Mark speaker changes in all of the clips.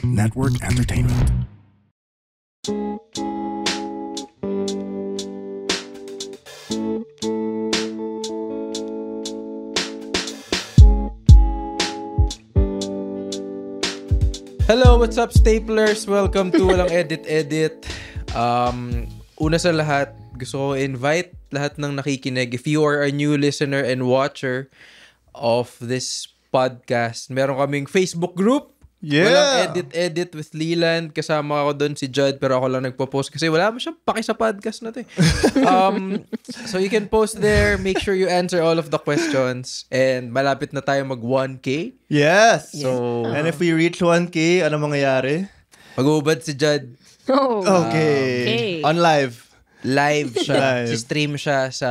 Speaker 1: Network Entertainment.
Speaker 2: Hello, what's up, Staplers? Welcome to Walang Edit. Una sa lahat, gusto ko invite lahat ng nakikinig. If you are a new listener and watcher of this podcast, meron kaming Facebook group.
Speaker 3: Yeah.
Speaker 2: Walang Edit with Leland. Kasama ako doon si Judd, pero ako lang nagpo-post kasi wala mo siyang paki sa podcast na to. So you can post there. Make sure you answer all of the questions. And malapit na tayo mag 1K.
Speaker 3: Yes.
Speaker 2: So,
Speaker 3: And if we reach 1K, ano mangyayari?
Speaker 2: mag-uubad si Judd.
Speaker 4: Oh.
Speaker 3: Okay. On live.
Speaker 2: Live siya.
Speaker 3: Live.
Speaker 2: Si-stream siya sa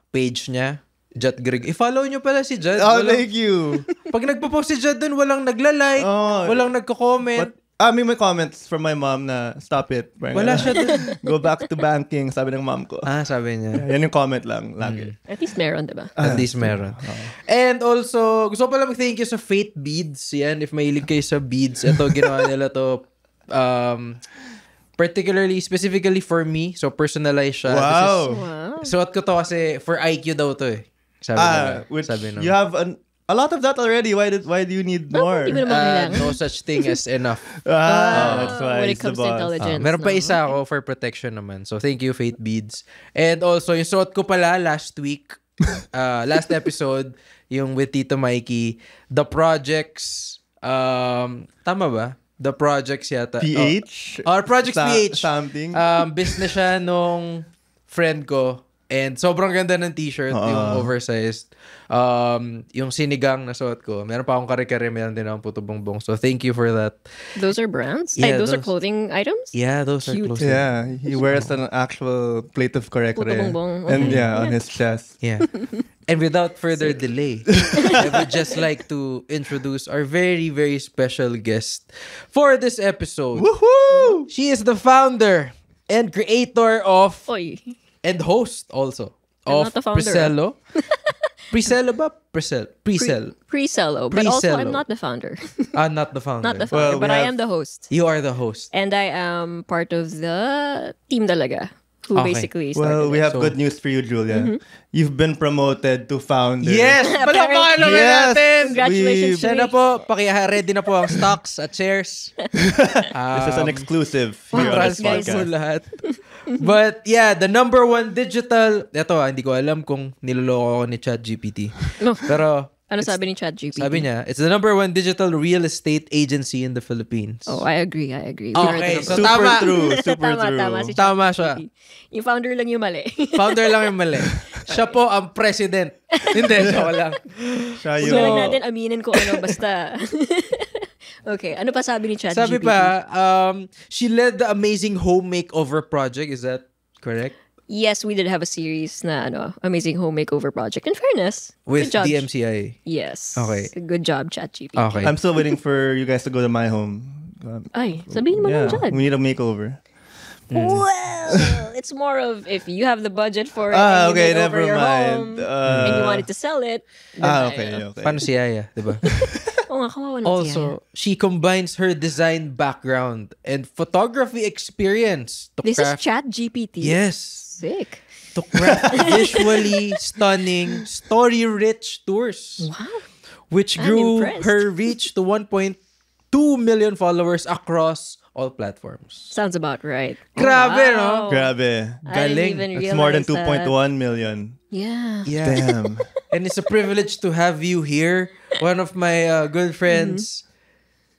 Speaker 2: page niya. Judd Greg. I-follow nyo pala si Judd.
Speaker 3: Oh, thank you.
Speaker 2: Pag nagpo-post si Judd dun, walang nagla-like, walang nagko-comment.
Speaker 3: May comments from my mom na stop it.
Speaker 2: Wala siya dun.
Speaker 3: Go back to banking, sabi ng mom ko.
Speaker 2: Sabi niya.
Speaker 3: Yan yung comment lang, lagi.
Speaker 4: At least meron, diba?
Speaker 2: At least meron. And also, gusto ko pala mag-thank you sa Fate Beads. Yan, if mahilig kayo sa beads, ito, ginawa nila to particularly, specifically for me. So, personalized siya.
Speaker 3: Wow.
Speaker 2: Suot ko to kasi for IQ daw to eh. Sabi
Speaker 3: You have a lot of that already. Why do you need more?
Speaker 4: Hindi mo naman kailangan.
Speaker 2: No such thing as enough.
Speaker 3: That's why
Speaker 4: when
Speaker 3: it's
Speaker 4: it comes
Speaker 3: the
Speaker 4: to
Speaker 3: boss.
Speaker 4: intelligence.
Speaker 2: Meron pa
Speaker 4: no?
Speaker 2: isa ako for protection naman. So, thank you, Fate Beads. And also, yung suot ko pala last week, last episode, yung with Tito Mikey, The Projects, tama ba? The Projects yata.
Speaker 3: PH?
Speaker 2: Or Projects PH.
Speaker 3: Something?
Speaker 2: Business siya nung friend ko. And sobrang ganda ng t-shirt, yung oversized. Yung sinigang na suot ko. Meron pa akong kare-kare, meron din akong puto bongbong. So, thank you for that.
Speaker 4: Those are brands?
Speaker 2: Yeah,
Speaker 4: those are clothing items?
Speaker 2: Yeah, those are close.
Speaker 3: Yeah, he wears an actual plate of kare-kare.
Speaker 4: Puto bongbong.
Speaker 3: And on his chest.
Speaker 2: Yeah. And without further delay, I would just like to introduce our very, very special guest for this episode.
Speaker 3: Woohoo!
Speaker 2: She is the founder and creator of,
Speaker 4: Oy.
Speaker 2: and host also,
Speaker 4: I'm
Speaker 2: of
Speaker 4: not the founder.
Speaker 2: Presello. Presello ba? Presel.
Speaker 4: Pre-cello. But also,
Speaker 2: Pre-cello.
Speaker 4: I'm not the founder.
Speaker 2: Not the founder.
Speaker 4: Not the founder,
Speaker 3: Well,
Speaker 4: but
Speaker 3: we
Speaker 4: I
Speaker 3: have-
Speaker 4: am the host.
Speaker 2: You are the host.
Speaker 4: And I am part of the team talaga. Who
Speaker 2: Okay.
Speaker 4: basically started
Speaker 3: Well, we
Speaker 4: it.
Speaker 3: have good news for you, Julia. You've been promoted to founder.
Speaker 2: Yes! Palakpakan naman
Speaker 3: Yes!
Speaker 2: natin!
Speaker 4: Congratulations
Speaker 2: Siya
Speaker 4: to
Speaker 2: na
Speaker 4: me.
Speaker 2: po. Ready na po ang stocks at shares.
Speaker 3: This is an exclusive here on this
Speaker 2: Transfer mo
Speaker 3: podcast.
Speaker 2: lahat. But yeah, the number one digital, eto hindi ko alam kung niloloko ako ni ChatGPT.
Speaker 4: No.
Speaker 2: Pero
Speaker 4: Ano sabi ni ChatGPT?
Speaker 2: sabi niya, it's the number one digital real estate agency in the Philippines.
Speaker 4: Oh, I agree. We
Speaker 2: Okay,
Speaker 4: heard the
Speaker 2: so
Speaker 4: number.
Speaker 3: Super
Speaker 2: tama.
Speaker 3: true. Super
Speaker 4: Tama,
Speaker 3: true.
Speaker 4: tama si
Speaker 2: Tama siya.
Speaker 4: Yung founder lang yung mali.
Speaker 2: Founder lang yung mali. Siya po ang president. Hindi, joke lang.
Speaker 3: Siya
Speaker 4: Huwag
Speaker 3: yung...
Speaker 4: lang natin aminin kung ano, basta. Okay, ano pa sabi ni ChatGPT?
Speaker 2: Sabi pa, she led the amazing home makeover project. Is that correct?
Speaker 4: Yes, we did have a series na amazing home makeover project. In fairness,
Speaker 2: With
Speaker 4: good job.
Speaker 2: DMCI.
Speaker 4: Yes.
Speaker 2: Okay.
Speaker 4: Good job, ChatGPT.
Speaker 2: Okay.
Speaker 3: I'm still waiting for you guys to go to my home.
Speaker 4: Ay, sabihin mo lang dyan.
Speaker 3: We need a makeover.
Speaker 4: Well, it's more of if you have the budget for it
Speaker 3: Ah,
Speaker 4: and you
Speaker 3: okay,
Speaker 4: make over
Speaker 3: never
Speaker 4: your
Speaker 3: mind.
Speaker 4: home and you wanted to sell it. Then,
Speaker 3: Okay.
Speaker 2: Paano si Yaya, di ba?
Speaker 4: Oo nga, kawawa naman siya.
Speaker 2: Also, she combines her design background and photography experience to
Speaker 4: This is
Speaker 2: craft...
Speaker 4: ChatGPT.
Speaker 2: Yes.
Speaker 4: Sick.
Speaker 2: To craft visually stunning, story-rich tours.
Speaker 4: Wow.
Speaker 2: Which
Speaker 4: I'm
Speaker 2: grew
Speaker 4: impressed.
Speaker 2: her reach to 1.2 million followers across all platforms.
Speaker 4: Sounds about right.
Speaker 2: Grabe,
Speaker 4: Wow.
Speaker 3: Grabe.
Speaker 4: I didn't
Speaker 2: Galing.
Speaker 4: even
Speaker 3: It's
Speaker 4: realize
Speaker 3: more than
Speaker 4: that.
Speaker 3: 2.1 million.
Speaker 4: Yeah.
Speaker 2: Yeah.
Speaker 3: Damn.
Speaker 2: And it's a privilege to have you here. One of my good friends,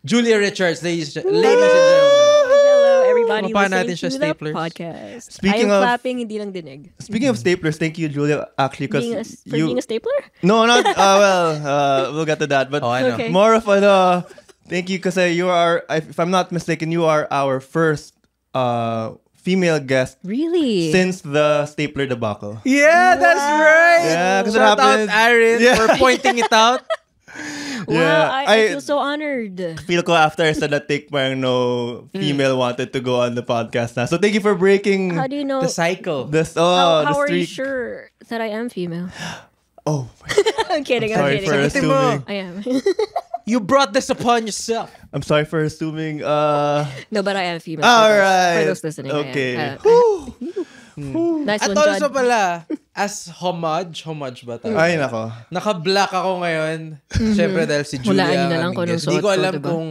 Speaker 2: Julia Richards, ladies and gentlemen.
Speaker 4: Hello, everybody
Speaker 2: Kumapa
Speaker 4: listening
Speaker 2: natin siya,
Speaker 4: to the
Speaker 2: Staplers.
Speaker 4: podcast.
Speaker 3: Speaking
Speaker 4: I am
Speaker 3: of-
Speaker 4: clapping, hindi lang dinig.
Speaker 3: Speaking of staplers, thank you, Julia, actually, because
Speaker 4: Being a stapler?
Speaker 3: No, not... we'll get to that. But
Speaker 2: Oh, I know.
Speaker 4: Okay.
Speaker 3: more of thank you, because you are, if I'm not mistaken, you are our first female guest
Speaker 4: Really?
Speaker 3: since the stapler debacle.
Speaker 2: Yeah, that's right.
Speaker 3: Yeah, 'cause it
Speaker 2: Shout
Speaker 3: happened-
Speaker 2: out Aaron
Speaker 3: Yeah.
Speaker 2: for pointing it out.
Speaker 4: Wow, I feel so honored.
Speaker 3: Feel ko after I said that take parang no female wanted to go on the podcast na. So thank you for breaking
Speaker 4: How do you know?
Speaker 2: The cycle.
Speaker 3: this
Speaker 4: How
Speaker 3: the
Speaker 4: are you
Speaker 3: streak.
Speaker 4: sure that I am female?
Speaker 3: Oh,
Speaker 4: I'm kidding, I'm
Speaker 3: sorry
Speaker 4: kidding.
Speaker 3: for assuming.
Speaker 4: I am.
Speaker 2: You brought this upon yourself.
Speaker 3: I'm sorry for assuming.
Speaker 4: No, but I am female.
Speaker 3: All
Speaker 4: for
Speaker 3: right.
Speaker 4: those listening. I am.
Speaker 3: Okay.
Speaker 4: Nice
Speaker 2: At
Speaker 4: one,
Speaker 2: also
Speaker 4: John.
Speaker 2: pala, as homage ba tayo?
Speaker 3: Ay, nako.
Speaker 2: Naka-black ako ngayon. Siyempre dahil si Julia.
Speaker 4: Hulaan niyo na lang
Speaker 2: ang
Speaker 4: kung anong
Speaker 2: guest. Di ko
Speaker 4: suot ko,
Speaker 2: alam
Speaker 4: diba?
Speaker 2: kung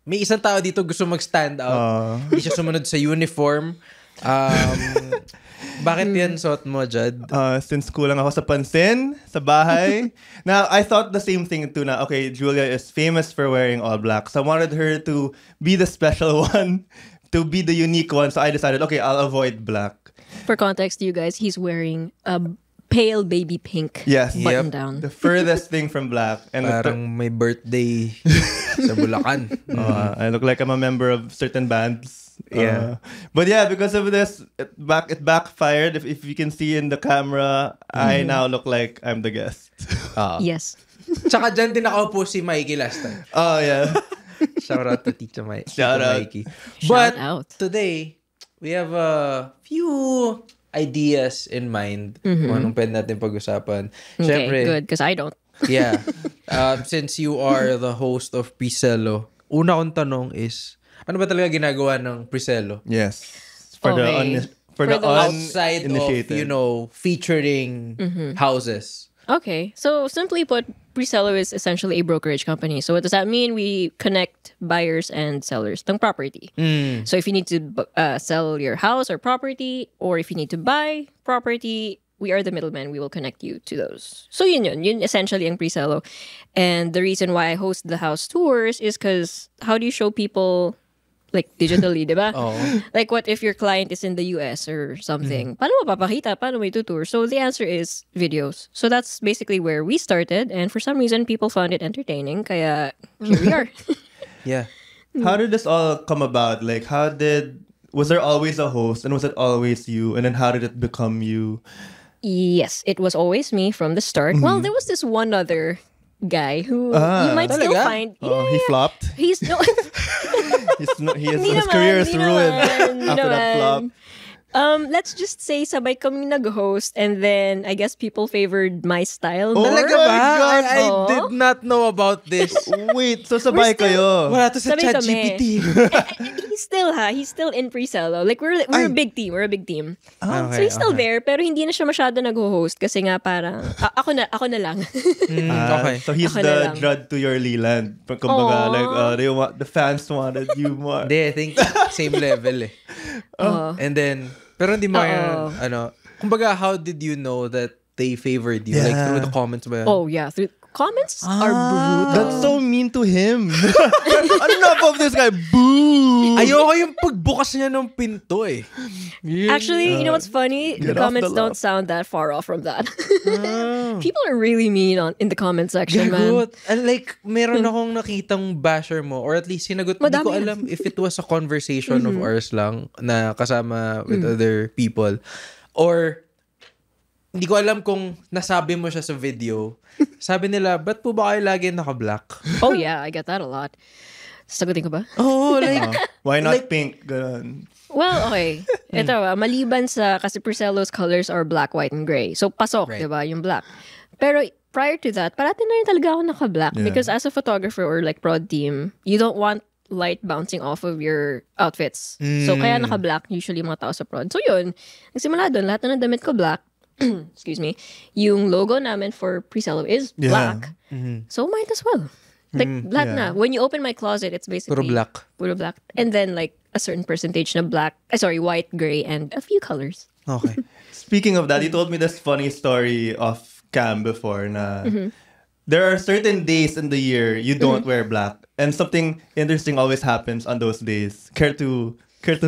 Speaker 2: may isang tao dito gusto mag-stand out. Hindi siya sumunod sa uniform. Bakit yan suot mo, Jad?
Speaker 3: Since kulang ako sa pansin, sa bahay. Now, I thought the same thing too na, okay, Julia is famous for wearing all black. So I wanted her to be the special one, to be the unique one. So I decided, okay, I'll avoid black.
Speaker 4: For context, you guys, he's wearing a pale baby pink
Speaker 3: Yes.
Speaker 4: button
Speaker 2: Yep.
Speaker 4: down.
Speaker 3: The furthest thing from black. And
Speaker 2: Parang may birthday sa Bulacan.
Speaker 3: I look like I'm a member of certain bands.
Speaker 2: Yeah.
Speaker 3: But yeah, because of this, it backfired. If you can see in the camera, I now look like I'm the guest.
Speaker 4: Yes.
Speaker 2: Tsaka dyan din nakaupo si Mikey last time.
Speaker 3: Oh, yeah.
Speaker 2: Shout out to Tita
Speaker 3: Shout out.
Speaker 2: Mikey.
Speaker 4: Shout
Speaker 2: But
Speaker 4: out.
Speaker 2: today, we have a few ideas in mind kung anong pwede natin pag-usapan.
Speaker 4: Okay,
Speaker 2: Siyempre,
Speaker 4: good, because I don't.
Speaker 2: yeah. Since you are the host of Preselo, una kong tanong is, ano ba talaga ginagawa ng Preselo?
Speaker 3: Yes. For the
Speaker 4: Okay.
Speaker 3: for the
Speaker 2: Outside of,
Speaker 3: uninitiated.
Speaker 2: featuring houses.
Speaker 4: Okay, so simply put, Presello is essentially a brokerage company. So what does that mean? We connect buyers and sellers ng property. So if you need to sell your house or property, or if you need to buy property, we are the middleman. We will connect you to those. So yun essentially ang Presello. And the reason why I host the house tours is because how do you show people like digitally, di ba?
Speaker 2: Oh.
Speaker 4: Like what if your client is in the US or something? Paano mo papakita? Paano mo itutour? So the answer is videos. So that's basically where we started. And for some reason, people found it entertaining. Kaya here we are.
Speaker 2: Yeah.
Speaker 3: How did this all come about? Like, was there always a host, and was it always you? And then how did it become you?
Speaker 4: Yes, it was always me from the start. Well, there was this one other guy who you might still
Speaker 2: Talaga?
Speaker 4: find.
Speaker 3: Oh, he flopped.
Speaker 4: He's no.
Speaker 3: His career is ruined after that flop.
Speaker 4: Let's just say sabay kaming nag-host, and then I guess people favored my style
Speaker 3: Oh
Speaker 4: more.
Speaker 2: Talaga
Speaker 3: my
Speaker 2: ba?
Speaker 3: God.
Speaker 2: I
Speaker 4: Oo.
Speaker 2: did not know about this.
Speaker 3: Wait, so sabay kayo?
Speaker 2: Wala to sa
Speaker 4: Sabay kami.
Speaker 2: ChatGPT.
Speaker 4: He's still in Presello. Like we're a big team. We're a big team. So he's still there, pero hindi na siya masyado nag-host kasi nga parang ako na lang.
Speaker 2: Okay.
Speaker 3: So he's
Speaker 4: Ako na
Speaker 3: the
Speaker 4: lang.
Speaker 3: Judd to your Leland. Kumbaga,
Speaker 4: Aw.
Speaker 3: like, the fans wanted you more.
Speaker 2: Hindi, I think same level eh. And then, pero hindi mo kumbaga, how did you know that they favored you? Like,
Speaker 3: Yeah.
Speaker 2: through the comments ba yun?
Speaker 4: Oh yeah, comments are brutal.
Speaker 3: That's so mean to him. Enough of this guy. Boo!
Speaker 2: Ayoko yung pagbukas niya ng pinto eh.
Speaker 4: Actually, you know what's funny? The
Speaker 3: Get off
Speaker 4: comments
Speaker 3: the
Speaker 4: don't sound that far off from that. People are really mean in the comment section, man.
Speaker 2: Gagot. And like, meron akong nakitang basher mo, or at least sinagot, hindi
Speaker 4: Madami
Speaker 2: ko
Speaker 4: yan.
Speaker 2: alam if it was a conversation of ours lang na kasama with other people. Or, hindi ko alam kung nasabi mo siya sa video. Sabi nila, ba't po ba kayo lagi naka-black?
Speaker 4: Oh yeah, I get that a lot. Sagutin ko ba?
Speaker 2: Oh, like,
Speaker 3: Why not
Speaker 2: Like-
Speaker 3: pink? Ganun.
Speaker 4: Well, okay. Ito, maliban sa, kasi Presello's colors are black, white, and gray. So, pasok,
Speaker 2: Right.
Speaker 4: diba, yung black. Pero prior to that, parati na rin talaga ako naka-black.
Speaker 3: Yeah.
Speaker 4: Because as a photographer or like prod team, you don't want light bouncing off of your outfits. So, kaya naka-black usually yung mga tao sa prod. So, yun. Nagsimula doon, lahat na ng damit ko black. Excuse me. Yung logo namin for Presello is
Speaker 3: Yeah.
Speaker 4: black. So, might as well. Like, black
Speaker 3: yeah.
Speaker 4: na. When you open my closet, it's basically
Speaker 2: puro black.
Speaker 4: puro black. And then, like, a certain percentage na black, white, gray, and a few colors.
Speaker 2: Okay.
Speaker 3: Speaking of that, you told me this funny story off cam before na there are certain days in the year you don't wear black. And something interesting always happens on those days. Care to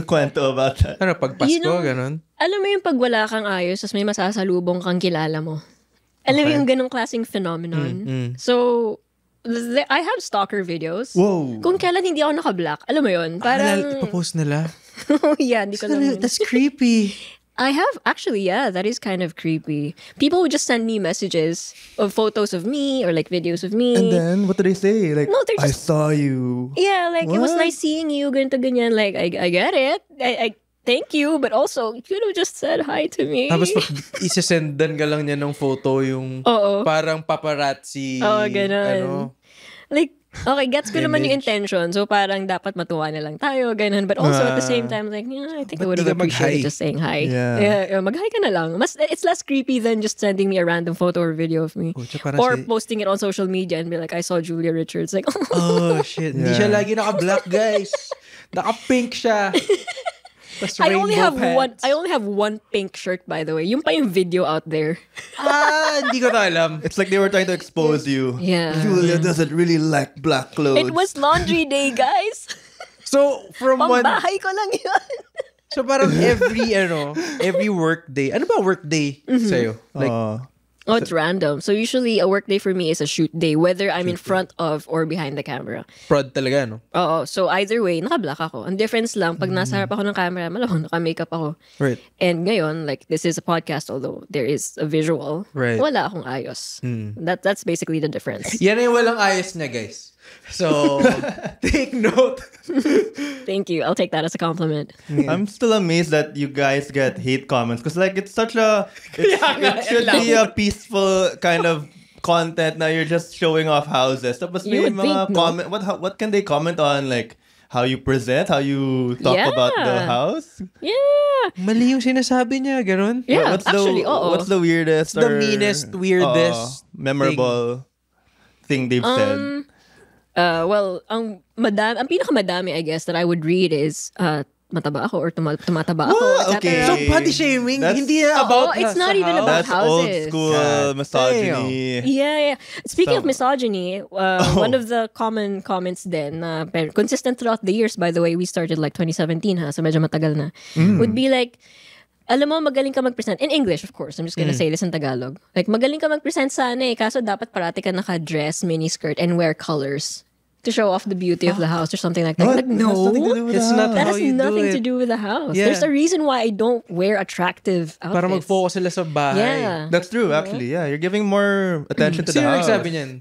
Speaker 3: kwento about that?
Speaker 2: Ano, pag Pasko,
Speaker 4: You know-
Speaker 2: ganun?
Speaker 4: Alam mo yung pag wala kang ayos, tas may masasalubong kang kilala mo. Alam mo yung ganong klaseng phenomenon. So, I have stalker videos.
Speaker 3: Whoa.
Speaker 4: Kung kailan hindi ako naka-black, alam mo yun, parang,
Speaker 2: Ipapost nila.
Speaker 4: oh yeah, hindi ko alam yun.
Speaker 2: That's creepy.
Speaker 4: I have, actually, yeah, that is kind of creepy. People would just send me messages of photos of me or like videos of me.
Speaker 3: And then, what do they say? Like,
Speaker 4: No, they're
Speaker 3: I
Speaker 4: just-
Speaker 3: saw you.
Speaker 4: Yeah, like, it was
Speaker 3: What?
Speaker 4: nice seeing you, ganito, ganyan. Like, I get it. thank you, but also, you could have just said hi to me.
Speaker 2: Tapos isa-sendan ka lang niya ng photo yung
Speaker 4: Oo.
Speaker 2: parang paparazzi.
Speaker 4: Oo, ganun.
Speaker 2: Ano.
Speaker 4: Like, okay, gets ko naman yung
Speaker 2: Image.
Speaker 4: intention. So, parang dapat matuwa na lang tayo, ganun. But also, at the same time, like, yeah, I think I
Speaker 2: Ba't
Speaker 4: would have
Speaker 2: di ka
Speaker 4: appreciated
Speaker 2: mag-hi?
Speaker 4: just saying hi.
Speaker 3: Yeah.
Speaker 4: Mag-hi ka na lang. It's less creepy than just sending me a random photo or video of me.
Speaker 2: Pucha, parang
Speaker 4: Or
Speaker 2: si-
Speaker 4: posting it on social media and be like, I saw Julia Richards. Like,
Speaker 2: Oh, shit. Hindi
Speaker 3: Yeah.
Speaker 2: siya lagi naka-black, guys. Naka-pink siya. Tapos
Speaker 4: I only
Speaker 2: rainbow
Speaker 4: have
Speaker 2: pants.
Speaker 4: one pink shirt, by the way. Yung pa yung video out there.
Speaker 2: Hindi ko na alam.
Speaker 3: It's like they were trying to expose you.
Speaker 4: Yeah.
Speaker 3: Julia doesn't really like black clothes.
Speaker 4: It was laundry day, guys.
Speaker 2: So, from one...
Speaker 4: Pambahay ko lang yun.
Speaker 2: So, parang every work day. Ano ba work day sa'yo? Like,
Speaker 4: Oh, it's random. So usually a work day for me is a shoot day, whether I'm in front of or behind the camera.
Speaker 2: prod talaga, no?
Speaker 4: Oo. So either way, naka-black ako. Ang difference lang, pag nasa harap ako ng camera, malamang naka-makeup ako.
Speaker 2: Right.
Speaker 4: And ngayon, like, this is a podcast, although there is a visual,
Speaker 2: Right.
Speaker 4: wala akong ayos. That's basically the difference.
Speaker 2: Yan ay walang ayos niya, guys. So, take note.
Speaker 4: Thank you. I'll take that as a compliment.
Speaker 3: I'm still amazed that you guys get hate comments because like it's such a it should be a peaceful kind of content. Now you're just showing off houses. Tapos
Speaker 4: You
Speaker 3: may
Speaker 4: would
Speaker 3: mga
Speaker 4: think, no?
Speaker 3: comment. What can they comment on, like how you present, how you talk
Speaker 4: Yeah.
Speaker 3: about the house?
Speaker 4: Yeah.
Speaker 2: Mali yung sinasabi niya, ganun.
Speaker 4: Yeah,
Speaker 3: What's
Speaker 4: actually,
Speaker 3: the
Speaker 4: oo.
Speaker 3: what's the weirdest
Speaker 2: The
Speaker 3: or
Speaker 2: meanest, weirdest
Speaker 3: memorable thing they've said?
Speaker 4: Well, ang pinakamadami, I guess, that I would read is, mataba ako or tumataba ako.
Speaker 3: Wow,
Speaker 4: etc.
Speaker 3: okay.
Speaker 2: So, body shaming,
Speaker 3: That's-
Speaker 2: hindi na about
Speaker 4: it's not
Speaker 2: sa
Speaker 4: even
Speaker 2: house.
Speaker 4: about
Speaker 3: That's old
Speaker 4: houses.
Speaker 3: school
Speaker 2: God
Speaker 3: misogyny.
Speaker 4: Yeah. Speaking of
Speaker 3: So-
Speaker 4: misogyny, one of the common comments then, consistent throughout the years, by the way, we started like 2017 ha, so medyo matagal na, would be like, alam mo, magaling ka mag-present. In English, of course. I'm just gonna say this in Tagalog. Like, magaling ka mag-present sana eh, kaso dapat parati ka naka-dress, miniskirt, and wear colors to show off the beauty of the house or something like that.
Speaker 3: What?
Speaker 4: Like, no.
Speaker 3: That's nothing to do with
Speaker 2: It's
Speaker 3: the
Speaker 2: not
Speaker 3: house.
Speaker 4: That
Speaker 2: how
Speaker 4: has
Speaker 2: you do
Speaker 4: nothing to
Speaker 2: it.
Speaker 4: do with the house.
Speaker 2: Yeah.
Speaker 4: There's a reason why I don't wear attractive outfits.
Speaker 2: Para mag-focus sila sa bahay.
Speaker 4: Yeah.
Speaker 3: That's true, actually. Yeah, you're giving more attention to the
Speaker 2: Sino
Speaker 3: house.
Speaker 2: nagsabi niyan?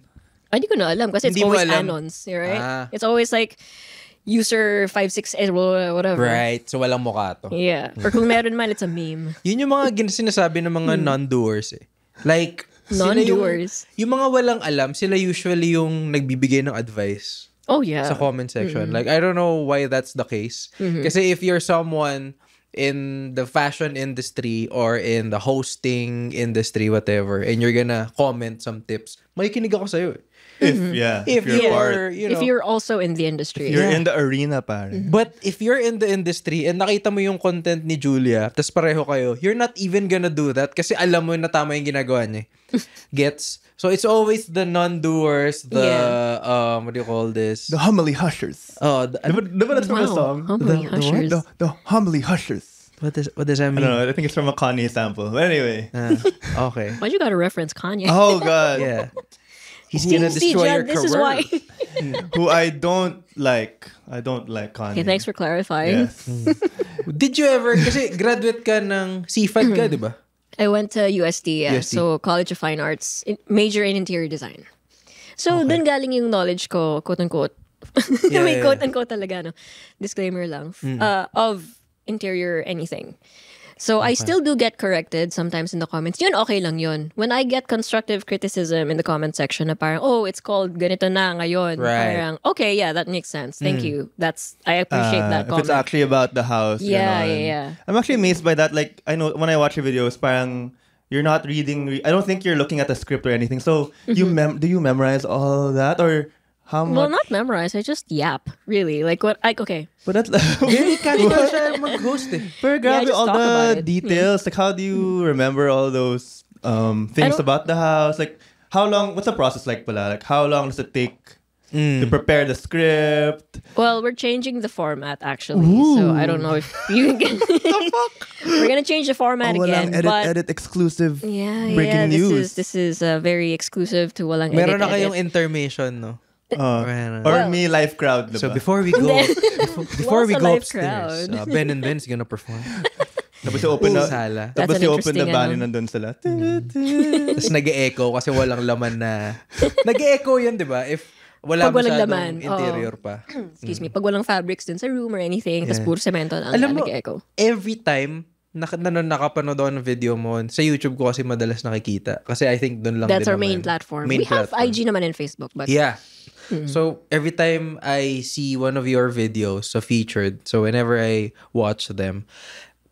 Speaker 4: Ay, di ko na alam kasi it's
Speaker 2: Hindi mo
Speaker 4: always
Speaker 2: alam.
Speaker 4: anons, right?
Speaker 2: Ah.
Speaker 4: It's always like user 568 whatever.
Speaker 2: Right. So, walang mukha to.
Speaker 4: Yeah. Or kung meron man, it's a meme.
Speaker 2: Yun yung mga sinasabi ng mga non-doers eh. Like, sila
Speaker 4: Non-doers.
Speaker 2: Yung mga walang alam, sila usually yung nagbibigay ng advice
Speaker 4: Oh, yeah.
Speaker 2: sa comment section. Like, I don't know why that's the case. Kasi if you're someone in the fashion industry or in the hosting industry, whatever, and you're gonna comment some tips, makikinig ako sa'yo eh.
Speaker 3: If
Speaker 2: If
Speaker 3: you're
Speaker 2: you're,
Speaker 3: part.
Speaker 2: you know,
Speaker 4: If you're also in the industry.
Speaker 3: You're in the arena, pare.
Speaker 2: But if you're in the industry and nakita mo yung content ni Julia, tas pareho kayo, you're not even gonna do that kasi alam mo na tama yung ginagawa niya. Gets? So it's always the non-doers, what do you call this?
Speaker 3: The homily hushers.
Speaker 2: Oh,
Speaker 3: Diba that's from a
Speaker 4: Wow.
Speaker 3: song?
Speaker 4: Homely hushers.
Speaker 3: The homily hushers.
Speaker 2: what does that
Speaker 3: I
Speaker 2: mean?
Speaker 3: don't know. I think it's from a Kanye sample. But anyway.
Speaker 2: Okay.
Speaker 4: Why'd you gotta reference Kanye?
Speaker 3: Oh, God.
Speaker 2: Yeah. He's gonna
Speaker 4: See,
Speaker 2: destroy
Speaker 4: Jen,
Speaker 2: your
Speaker 4: this
Speaker 2: career.
Speaker 4: is why.
Speaker 3: Who I don't like. I don't like Kanye.
Speaker 4: Okay, thanks for clarifying.
Speaker 3: Yes.
Speaker 2: Did you ever, kasi graduate ka ng CFAD ka, di ba?
Speaker 4: I went to UST,
Speaker 2: UST.
Speaker 4: so College of Fine Arts, major in interior design. So, dun galing yung knowledge ko, quote-unquote.
Speaker 2: Yeah,
Speaker 4: May
Speaker 2: yeah.
Speaker 4: quote-unquote talaga, no? Disclaimer lang. Of interior anything. So, I still do get corrected sometimes in the comments. Yun, okay lang yun. When I get constructive criticism in the comment section na parang, oh, it's called ganito na ngayon.
Speaker 2: Right.
Speaker 4: Parang, okay, yeah, that makes sense. Thank you. I appreciate that
Speaker 3: If
Speaker 4: comment.
Speaker 3: it's actually about the house.
Speaker 4: Yeah,
Speaker 3: ganon.
Speaker 4: yeah.
Speaker 3: I'm actually amazed by that. Like, I know when I watch your videos, parang you're not reading. I don't think you're looking at the script or anything. So, do you memorize all that or how much?
Speaker 4: Well, not memorize. I just yap, really. Like, okay.
Speaker 3: But that's
Speaker 2: Very casual siya mag-host eh.
Speaker 3: Pero grabe,
Speaker 4: just
Speaker 3: all
Speaker 4: talk about
Speaker 3: the
Speaker 4: it.
Speaker 3: details. Like, how do you remember all those things
Speaker 4: don't-
Speaker 3: about the house? Like, how long? What's the process like, pala? Like, how long does it take to prepare the script?
Speaker 4: Well, we're changing the format actually, so I don't know if you can. We're gonna change the format again, but
Speaker 3: edit exclusive.
Speaker 4: yeah,
Speaker 3: breaking news.
Speaker 4: This is very exclusive to walang
Speaker 2: Meron
Speaker 4: edit,
Speaker 2: na kayong
Speaker 4: edit.
Speaker 2: intermission, no? Meron.
Speaker 3: Or me live crowd, diba?
Speaker 2: So before we go, before we
Speaker 4: Lots of
Speaker 2: go
Speaker 4: live
Speaker 2: upstairs,
Speaker 4: crowd.
Speaker 2: Ben and Ben's gonna perform.
Speaker 3: Tapos you open the
Speaker 2: Sala.
Speaker 4: That's
Speaker 3: tapos
Speaker 4: an
Speaker 3: you open the
Speaker 4: interesting,
Speaker 3: bani
Speaker 4: ano.
Speaker 3: nandun sila.
Speaker 2: Tapos nag-e-echo kasi walang laman na... Nag-e-echo yun, di ba? If wala
Speaker 4: Pag walang
Speaker 2: masyadong
Speaker 4: laman,
Speaker 2: interior pa.
Speaker 4: Excuse me, pag walang fabrics dun sa room or anything, tas puro semento lang
Speaker 2: Alam mo,
Speaker 4: nag-echo.
Speaker 2: every time nakapanood ako ng video mo, sa YouTube ko kasi madalas nakikita. Kasi I think doon lang
Speaker 4: That's
Speaker 2: din
Speaker 4: our main
Speaker 2: naman.
Speaker 4: platform.
Speaker 2: Main
Speaker 4: We have
Speaker 2: platform.
Speaker 4: IG naman and Facebook, but
Speaker 2: Yeah. So, every time I see one of your videos featured, so whenever I watch them,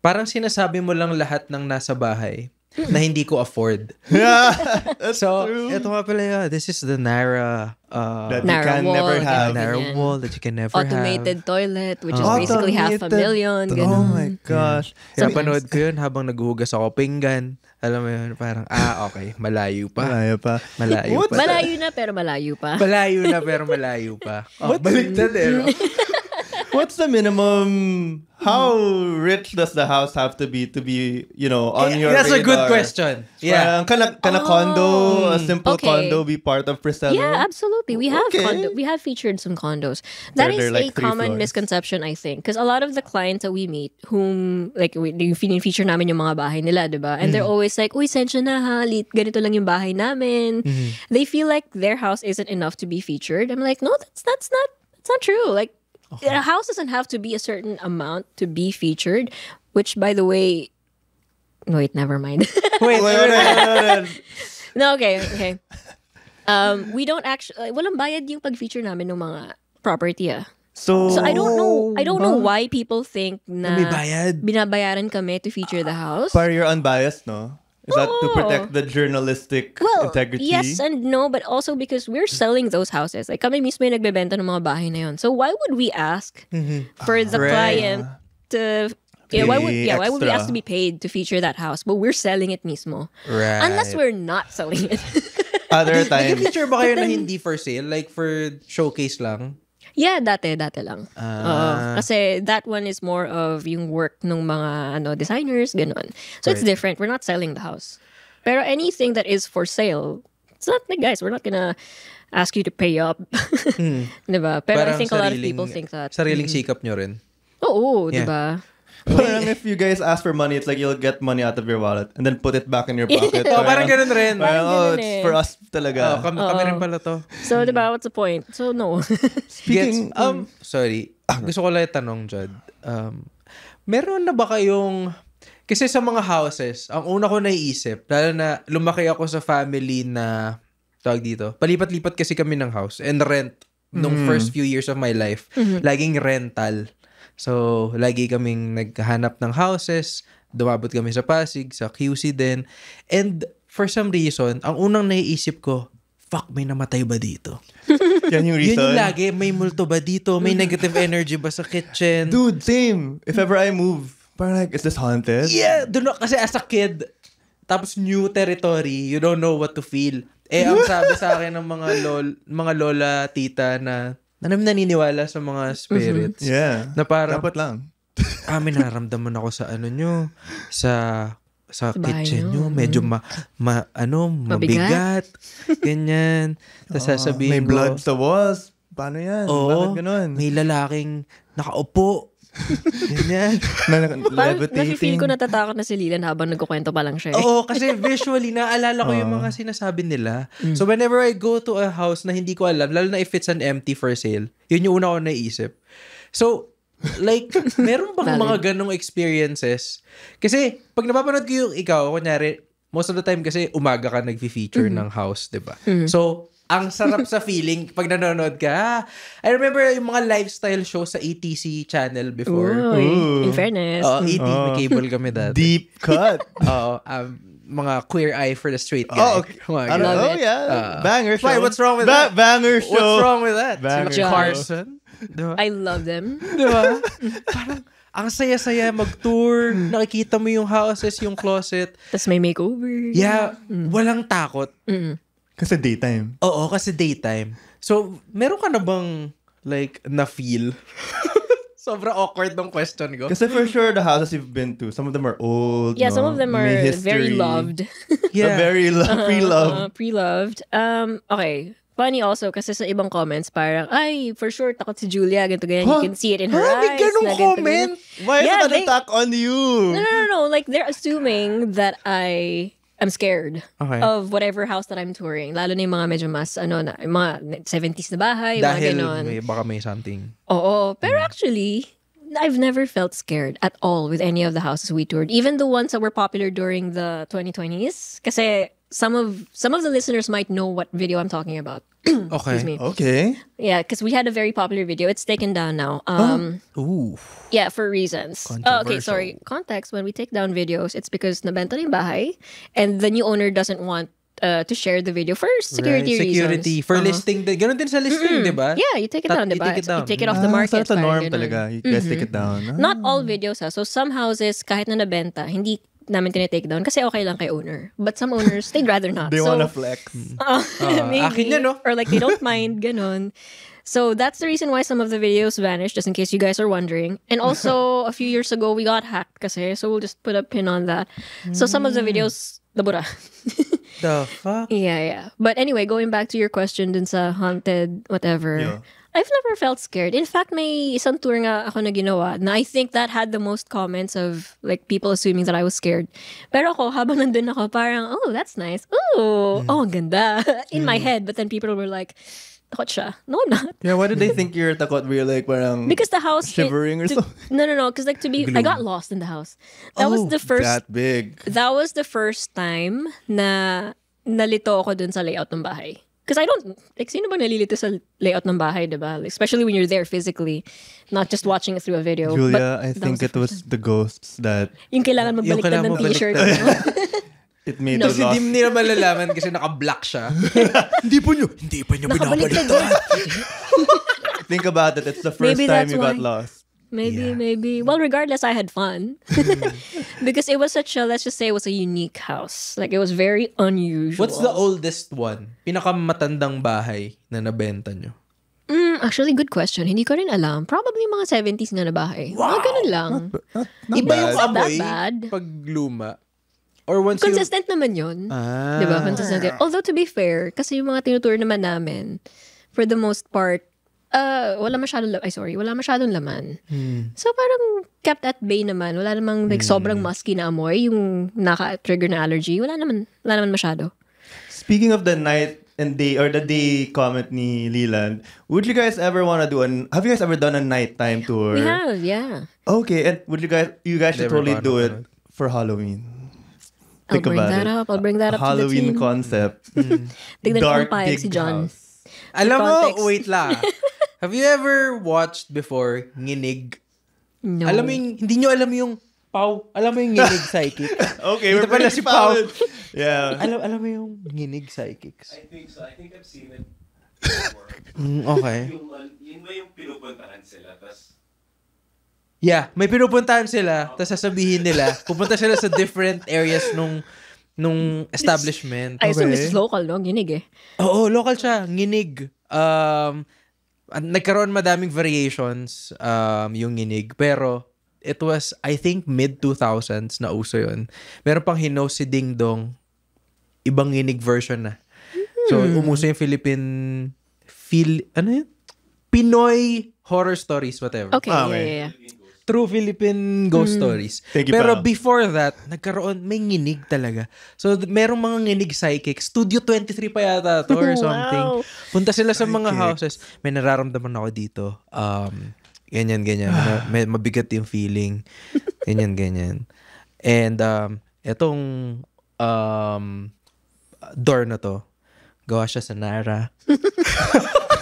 Speaker 2: parang sinasabi mo lang lahat ng nasa bahay na hindi ko afford.
Speaker 3: Yeah, that's
Speaker 2: So,
Speaker 3: true.
Speaker 2: ito nga pala yun. This is the Naira
Speaker 3: That you
Speaker 4: Naira
Speaker 3: can
Speaker 4: wall,
Speaker 3: never
Speaker 4: ganyan,
Speaker 3: have.
Speaker 2: Naira
Speaker 4: ganyan.
Speaker 2: wall that you can never
Speaker 4: automated
Speaker 2: have.
Speaker 4: toilet, which is basically $500,000.
Speaker 3: Oh
Speaker 4: Ganun.
Speaker 3: my gosh.
Speaker 2: Kaya
Speaker 4: Sometimes.
Speaker 2: panood ko yun habang naghuhugas ako pinggan. Alam mo yun, parang, okay, malayo pa.
Speaker 3: Malayo pa.
Speaker 2: Malayo
Speaker 3: What?
Speaker 2: pa.
Speaker 4: Malayo na pero malayo pa.
Speaker 2: Malayo na pero malayo pa. Baliktad eh. No?
Speaker 3: What's the minimum? How rich does the house have to be, on your
Speaker 2: That's
Speaker 3: radar?
Speaker 2: a good question. Yeah.
Speaker 3: Parang can a condo, a simple
Speaker 4: okay.
Speaker 3: condo be part of Priscilla?
Speaker 4: Yeah, absolutely. We have
Speaker 3: Okay.
Speaker 4: we have featured some condos. That
Speaker 3: Where
Speaker 4: is
Speaker 3: they're
Speaker 4: a
Speaker 3: like 3
Speaker 4: common
Speaker 3: floors.
Speaker 4: misconception, I think, because a lot of the clients that we meet, whom like yung feature namin yung mga bahay nila, diba? And they're always like, "Uy, sensya na ha, ganito lang yung bahay namin." They feel like their house isn't enough to be featured. I'm like, no, that's not true. Like, a house doesn't have to be a certain amount to be featured. Which, by the way, wait, never mind.
Speaker 2: Wait.
Speaker 4: No, okay. We don't actually, walang bayad yung pag-feature namin ng mga property
Speaker 3: So
Speaker 4: I don't know why people think na
Speaker 2: May bayad.
Speaker 4: binabayaran kami to feature the house.
Speaker 3: But you're unbiased, no? Is that to
Speaker 4: Oo.
Speaker 3: protect the journalistic
Speaker 4: Well,
Speaker 3: integrity?
Speaker 4: yes and no, but also because we're selling those houses. Like kami mismo yung nagbebenta ng mga bahay na yun. So why would we ask for the
Speaker 2: Right.
Speaker 4: client to why would we
Speaker 3: extra.
Speaker 4: ask to be paid to feature that house? But we're selling it mismo.
Speaker 2: Right.
Speaker 4: Unless we're not selling it.
Speaker 3: Other times.
Speaker 2: Nag-feature ba kayo na hindi for sale? Like for showcase lang?
Speaker 4: Yeah, dati lang. Kasi that one is more of yung work ng mga designers, ganun. So it's
Speaker 2: Right.
Speaker 4: different. We're not selling the house. Pero anything that is for sale, it's not like, guys, we're not gonna ask you to pay up. Diba? Pero I
Speaker 2: Parang
Speaker 4: think a lot of people think that.
Speaker 2: Sariling sikap nyo rin.
Speaker 4: Oo,
Speaker 2: Yeah.
Speaker 4: diba?
Speaker 3: Parang if you guys ask for money, it's like you'll get money out of your wallet and then put it back in your pocket.
Speaker 2: Parang ganun rin.
Speaker 3: Parang,
Speaker 4: ganun
Speaker 3: it's
Speaker 4: eh.
Speaker 3: for us talaga.
Speaker 2: Kami rin pala to.
Speaker 4: So, diba, what's the point? So, no.
Speaker 3: Speaking-
Speaker 2: Sorry. Gusto ko lang tanong, Jod. Meron na ba kayong... Kasi sa mga houses, ang una ko naiisip, lalo na lumaki ako sa family na, tawag dito, palipat-lipat kasi kami ng house and rent nung first few years of my life. Laging rental. So, lagi kaming naghahanap ng houses, dumabot kami sa Pasig, sa QC din. And for some reason, ang unang naiisip ko, fuck, may namatay ba dito?
Speaker 3: Yan yung
Speaker 2: Yun
Speaker 3: reason.
Speaker 2: yung lagi, may multo ba dito? May negative energy ba sa kitchen?
Speaker 3: Dude, same. If ever I move, parang like, is this haunted?
Speaker 2: Yeah, kasi as a kid, tapos new territory, you don't know what to feel. Ang sabi sa akin ng mga lola, tita na naniniwala sa mga spirits.
Speaker 3: Yeah.
Speaker 2: Na parang,
Speaker 3: Dapat lang.
Speaker 2: may nararamdaman ako sa sa
Speaker 4: bahay
Speaker 2: kitchen
Speaker 4: nyo.
Speaker 2: nyo. Medyo mabigat. Ganyan. Tapos sasabihin
Speaker 3: May blood sa walls. Paano yan?
Speaker 2: Oo,
Speaker 3: Bakit ganun?
Speaker 2: may lalaking nakaupo. Ganyan.
Speaker 4: Parang
Speaker 3: Levitating.
Speaker 4: nafe-feel ko natatakot na si Lilan habang nagkukwento pa lang siya.
Speaker 2: Oo, kasi visually, naalala ko yung mga sinasabi nila. So, whenever I go to a house na hindi ko alam, lalo na if it's an empty for sale, yun yung una ko naisip. So, like, meron bang
Speaker 4: Valid.
Speaker 2: mga ganong experiences? Kasi, pag napapanood ko yung ikaw, kunyari, most of the time kasi umaga ka nag-feature ng house, diba? So, ang sarap sa feeling pag nanonood ka. I remember yung mga lifestyle show sa ATC channel before.
Speaker 4: Uy, in fairness.
Speaker 2: ET, may cable kami dati.
Speaker 3: Deep cut.
Speaker 2: Oo, mga queer eye for the straight guy.
Speaker 3: Oh, okay.
Speaker 2: Mga
Speaker 3: Ano?
Speaker 2: ganun.
Speaker 3: Oh, yeah. Banger show.
Speaker 2: Why, what's wrong with that?
Speaker 3: Banger show.
Speaker 2: What's wrong with that?
Speaker 3: Banger
Speaker 2: Sila
Speaker 4: show.
Speaker 2: Carson. Diba?
Speaker 4: I love them.
Speaker 2: Diba? Parang, ang saya-saya mag-tour. Nakikita mo yung houses, yung closet.
Speaker 4: Tapos may makeover.
Speaker 2: Yeah, walang takot.
Speaker 3: Kasi daytime.
Speaker 2: Oo, kasi daytime. So, meron ka na bang, like, na-feel? Sobrang awkward ng question ko.
Speaker 3: Kasi for sure, the houses you've been to, some of them are old.
Speaker 4: Yeah,
Speaker 3: no?
Speaker 4: some of them are
Speaker 3: May
Speaker 4: very
Speaker 3: history.
Speaker 4: loved.
Speaker 2: Yeah.
Speaker 3: Very pre-loved.
Speaker 4: Pre-loved. Okay. Funny also, kasi sa ibang comments, parang, ay, for sure, takot si Julia, ganito, ganyan. You can see it in her
Speaker 2: May
Speaker 4: eyes.
Speaker 2: ganong
Speaker 4: na ganito,
Speaker 2: comment?
Speaker 4: ganyan.
Speaker 3: Why is
Speaker 4: Yeah,
Speaker 3: it an attack on you?
Speaker 4: No. Like, they're assuming that I I'm scared
Speaker 2: Okay.
Speaker 4: of whatever house that I'm touring. Lalo na yung mga medyo mas, mga 70s na bahay,
Speaker 2: Dahil
Speaker 4: mga ganon.
Speaker 2: baka may something.
Speaker 4: Oo. Pero actually, I've never felt scared at all with any of the houses we toured. Even the ones that were popular during the 2020s. Kasi some of the listeners might know what video I'm talking about.
Speaker 2: Okay.
Speaker 4: Excuse me.
Speaker 3: Okay.
Speaker 4: Yeah, because we had a very popular video. It's taken down now.
Speaker 2: Ooh.
Speaker 4: Yeah, for reasons. Okay, sorry. Context, when we take down videos, it's because nabenta na yung bahay and the new owner doesn't want to share the video for security
Speaker 2: Security.
Speaker 4: reasons.
Speaker 2: For listing. Ganon din sa listing, di ba?
Speaker 4: Yeah, you take it down, diba?
Speaker 2: You take it down.
Speaker 4: You take it off the market.
Speaker 3: So that's a norm
Speaker 4: parang ganun.
Speaker 3: talaga. You guys take it down.
Speaker 4: Not all videos ha. So some houses, kahit na nabenta, hindi namin tinitake down kasi okay lang kay owner. But some owners, they'd rather not.
Speaker 3: They
Speaker 4: so,
Speaker 3: wanna flex.
Speaker 4: maybe.
Speaker 2: akin yan, no?
Speaker 4: Or like they don't mind, ganon. So that's the reason why some of the videos vanished, just in case you guys are wondering. And also, a few years ago, we got hacked kasi. So we'll just put a pin on that. So some of the videos, nabura.
Speaker 2: The fuck?
Speaker 4: Yeah. But anyway, going back to your question dun sa haunted, whatever.
Speaker 3: Yeah.
Speaker 4: I've never felt scared. In fact, may isang tour nga ako na ginawa na I think that had the most comments of like people assuming that I was scared. Pero ako, habang nandun ako, parang, oh, that's nice. Oh, ang ganda. In my head. But then people were like, takot siya. No, I'm not.
Speaker 3: Yeah, why did they think you're takot? Were you like parang
Speaker 4: Because the house...
Speaker 3: shivering or something?
Speaker 4: No. Because like I got lost in the house. That was the first...
Speaker 3: That big.
Speaker 4: That was the first time na nalito ako dun sa layout ng bahay. Because I don't, like, sino ba nalilito sa layout ng bahay, diba? Like, especially when you're there physically, not just watching it through a video.
Speaker 3: Julia,
Speaker 4: But
Speaker 3: I
Speaker 4: that
Speaker 3: think it
Speaker 4: the first
Speaker 3: was the ghosts that
Speaker 4: Yung kailangan magbaliktad ng t-shirt.
Speaker 3: it made
Speaker 4: No.
Speaker 3: you
Speaker 2: Kasi
Speaker 3: lost.
Speaker 2: di nila malalaman kasi naka-black siya. Hindi pa nyo
Speaker 4: Nakabaliktad.
Speaker 3: Think about it. It's the first
Speaker 4: Maybe
Speaker 3: time
Speaker 4: that's
Speaker 3: you got
Speaker 4: why.
Speaker 3: lost.
Speaker 4: Maybe. Well, regardless, I had fun. Because it was such a, let's just say it was a unique house. Like, it was very unusual.
Speaker 2: What's the oldest one? Pinakamatandang bahay na nabenta nyo?
Speaker 4: Actually, good question. Hindi ko rin alam. Probably mga 70s nga na bahay. Wow. Mga ganun lang.
Speaker 2: Iba yung
Speaker 4: Not that
Speaker 2: amoy
Speaker 4: bad.
Speaker 2: pag luma. Or once
Speaker 4: Consistent naman yun. Diba? Consistent yun. Although, to be fair, kasi yung mga tinutour naman namin, for the most part, wala masyadong laman. So, parang kept at bay naman. Wala namang like, sobrang musky na amoy, yung naka-trigger na allergy. Wala naman masyado.
Speaker 3: Speaking of the night and day or the day comment ni Leland, would you guys ever want to do have you guys ever done a nighttime tour?
Speaker 4: We have, yeah.
Speaker 3: Okay, and would you guys should
Speaker 2: Never
Speaker 3: totally
Speaker 2: gone
Speaker 3: do
Speaker 2: on
Speaker 3: it
Speaker 2: it.
Speaker 3: for Halloween.
Speaker 4: I'll bring that up to
Speaker 3: Halloween
Speaker 4: the team.
Speaker 3: concept.
Speaker 4: Tignan ko
Speaker 3: Dark
Speaker 4: kung payag
Speaker 3: big
Speaker 4: si John.
Speaker 3: house.
Speaker 2: Alam mo,
Speaker 4: context.
Speaker 2: wait lang. Have you ever watched before Nginig?
Speaker 4: No.
Speaker 2: Alam mo yung, hindi nyo alam yung Pau. Alam mo yung Nginig Psychic?
Speaker 3: Okay,
Speaker 2: Dito
Speaker 3: we're
Speaker 2: pala
Speaker 3: pretty
Speaker 2: si Pau.
Speaker 3: solid. Yeah.
Speaker 2: Alam mo yung Nginig Psychics?
Speaker 5: I think so. I think I've seen it before.
Speaker 2: Okay.
Speaker 5: Yun ba yung pinupuntahan sila? Tas,
Speaker 2: Yeah, may pinupuntahan sila, tapos sasabihin nila, pupunta sila sa different areas nung establishment.
Speaker 4: I assume
Speaker 3: Okay.
Speaker 4: this is local, no? Ginig eh.
Speaker 2: Oo, local siya. Nginig. Nagkaroon madaming variations yung nginig. Pero, it was, I think, mid-2000s na uso yun. Meron pang hinost si Ding Dong. Ibang nginig version na. So, umuso yung ano yun? Pinoy horror stories, whatever.
Speaker 4: Okay,
Speaker 3: Okay.
Speaker 4: yeah.
Speaker 2: True Philippine ghost stories.
Speaker 3: Thank you,
Speaker 2: Pero
Speaker 3: pal.
Speaker 2: before that, may nginig talaga. So, merong mga nginig psychic. Studio 23 pa yata to or something.
Speaker 4: Wow.
Speaker 2: Punta sila sa mga houses. May nararamdaman ako dito. Ganyan. May mabigat yung feeling. Ganyan. And, etong door na to, gawa siya sa Nara.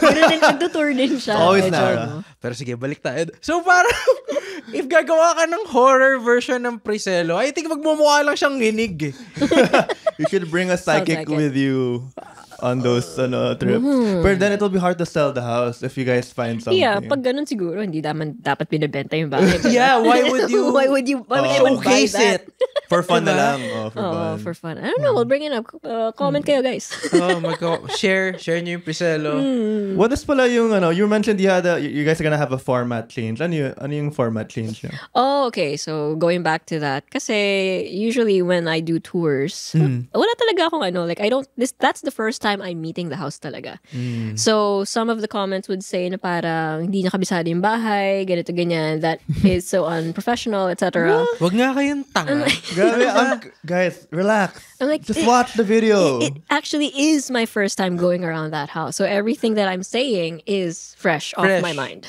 Speaker 4: Pero din, nagtutour din siya.
Speaker 3: Always
Speaker 4: Medyo,
Speaker 3: Nara.
Speaker 4: no?
Speaker 2: Pero sige, balik tayo. So parang, if gagawa ka ng horror version ng Priscelo, I think magmumukha lang siyang nginig eh.
Speaker 3: You should bring a psychic
Speaker 4: like it.
Speaker 3: with you on those trips. But then it'll be hard to sell the house if you guys find something.
Speaker 4: Yeah, pag ganun siguro, hindi naman dapat binibenta yung bahay.
Speaker 2: Yeah, why would you
Speaker 4: Why would anyone buy
Speaker 2: showcase
Speaker 4: that?
Speaker 2: it?
Speaker 3: For fun na
Speaker 2: Diba?
Speaker 3: lang. For
Speaker 4: Oh,
Speaker 3: fun.
Speaker 4: for fun. I don't know, we'll bring it up. Comment kayo, guys.
Speaker 2: Share nyo yung Priscelo.
Speaker 3: What is pala yung, you mentioned you guys are gonna have a format change. Ano yung format change niya?
Speaker 4: Oh, okay. So, going back to that. Kasi, usually when I do tours, wala talaga akong that's the first time I'm meeting the house talaga. So, some of the comments would say na parang, hindi niya kabisado yung bahay, ganito, ganyan, that is so unprofessional, etc.
Speaker 2: Wag nga kayong tanga.
Speaker 3: Guys, relax.
Speaker 4: I'm like,
Speaker 3: Just watch the video.
Speaker 4: It actually is my first time going around that house. So everything that I'm saying is fresh. Off my mind.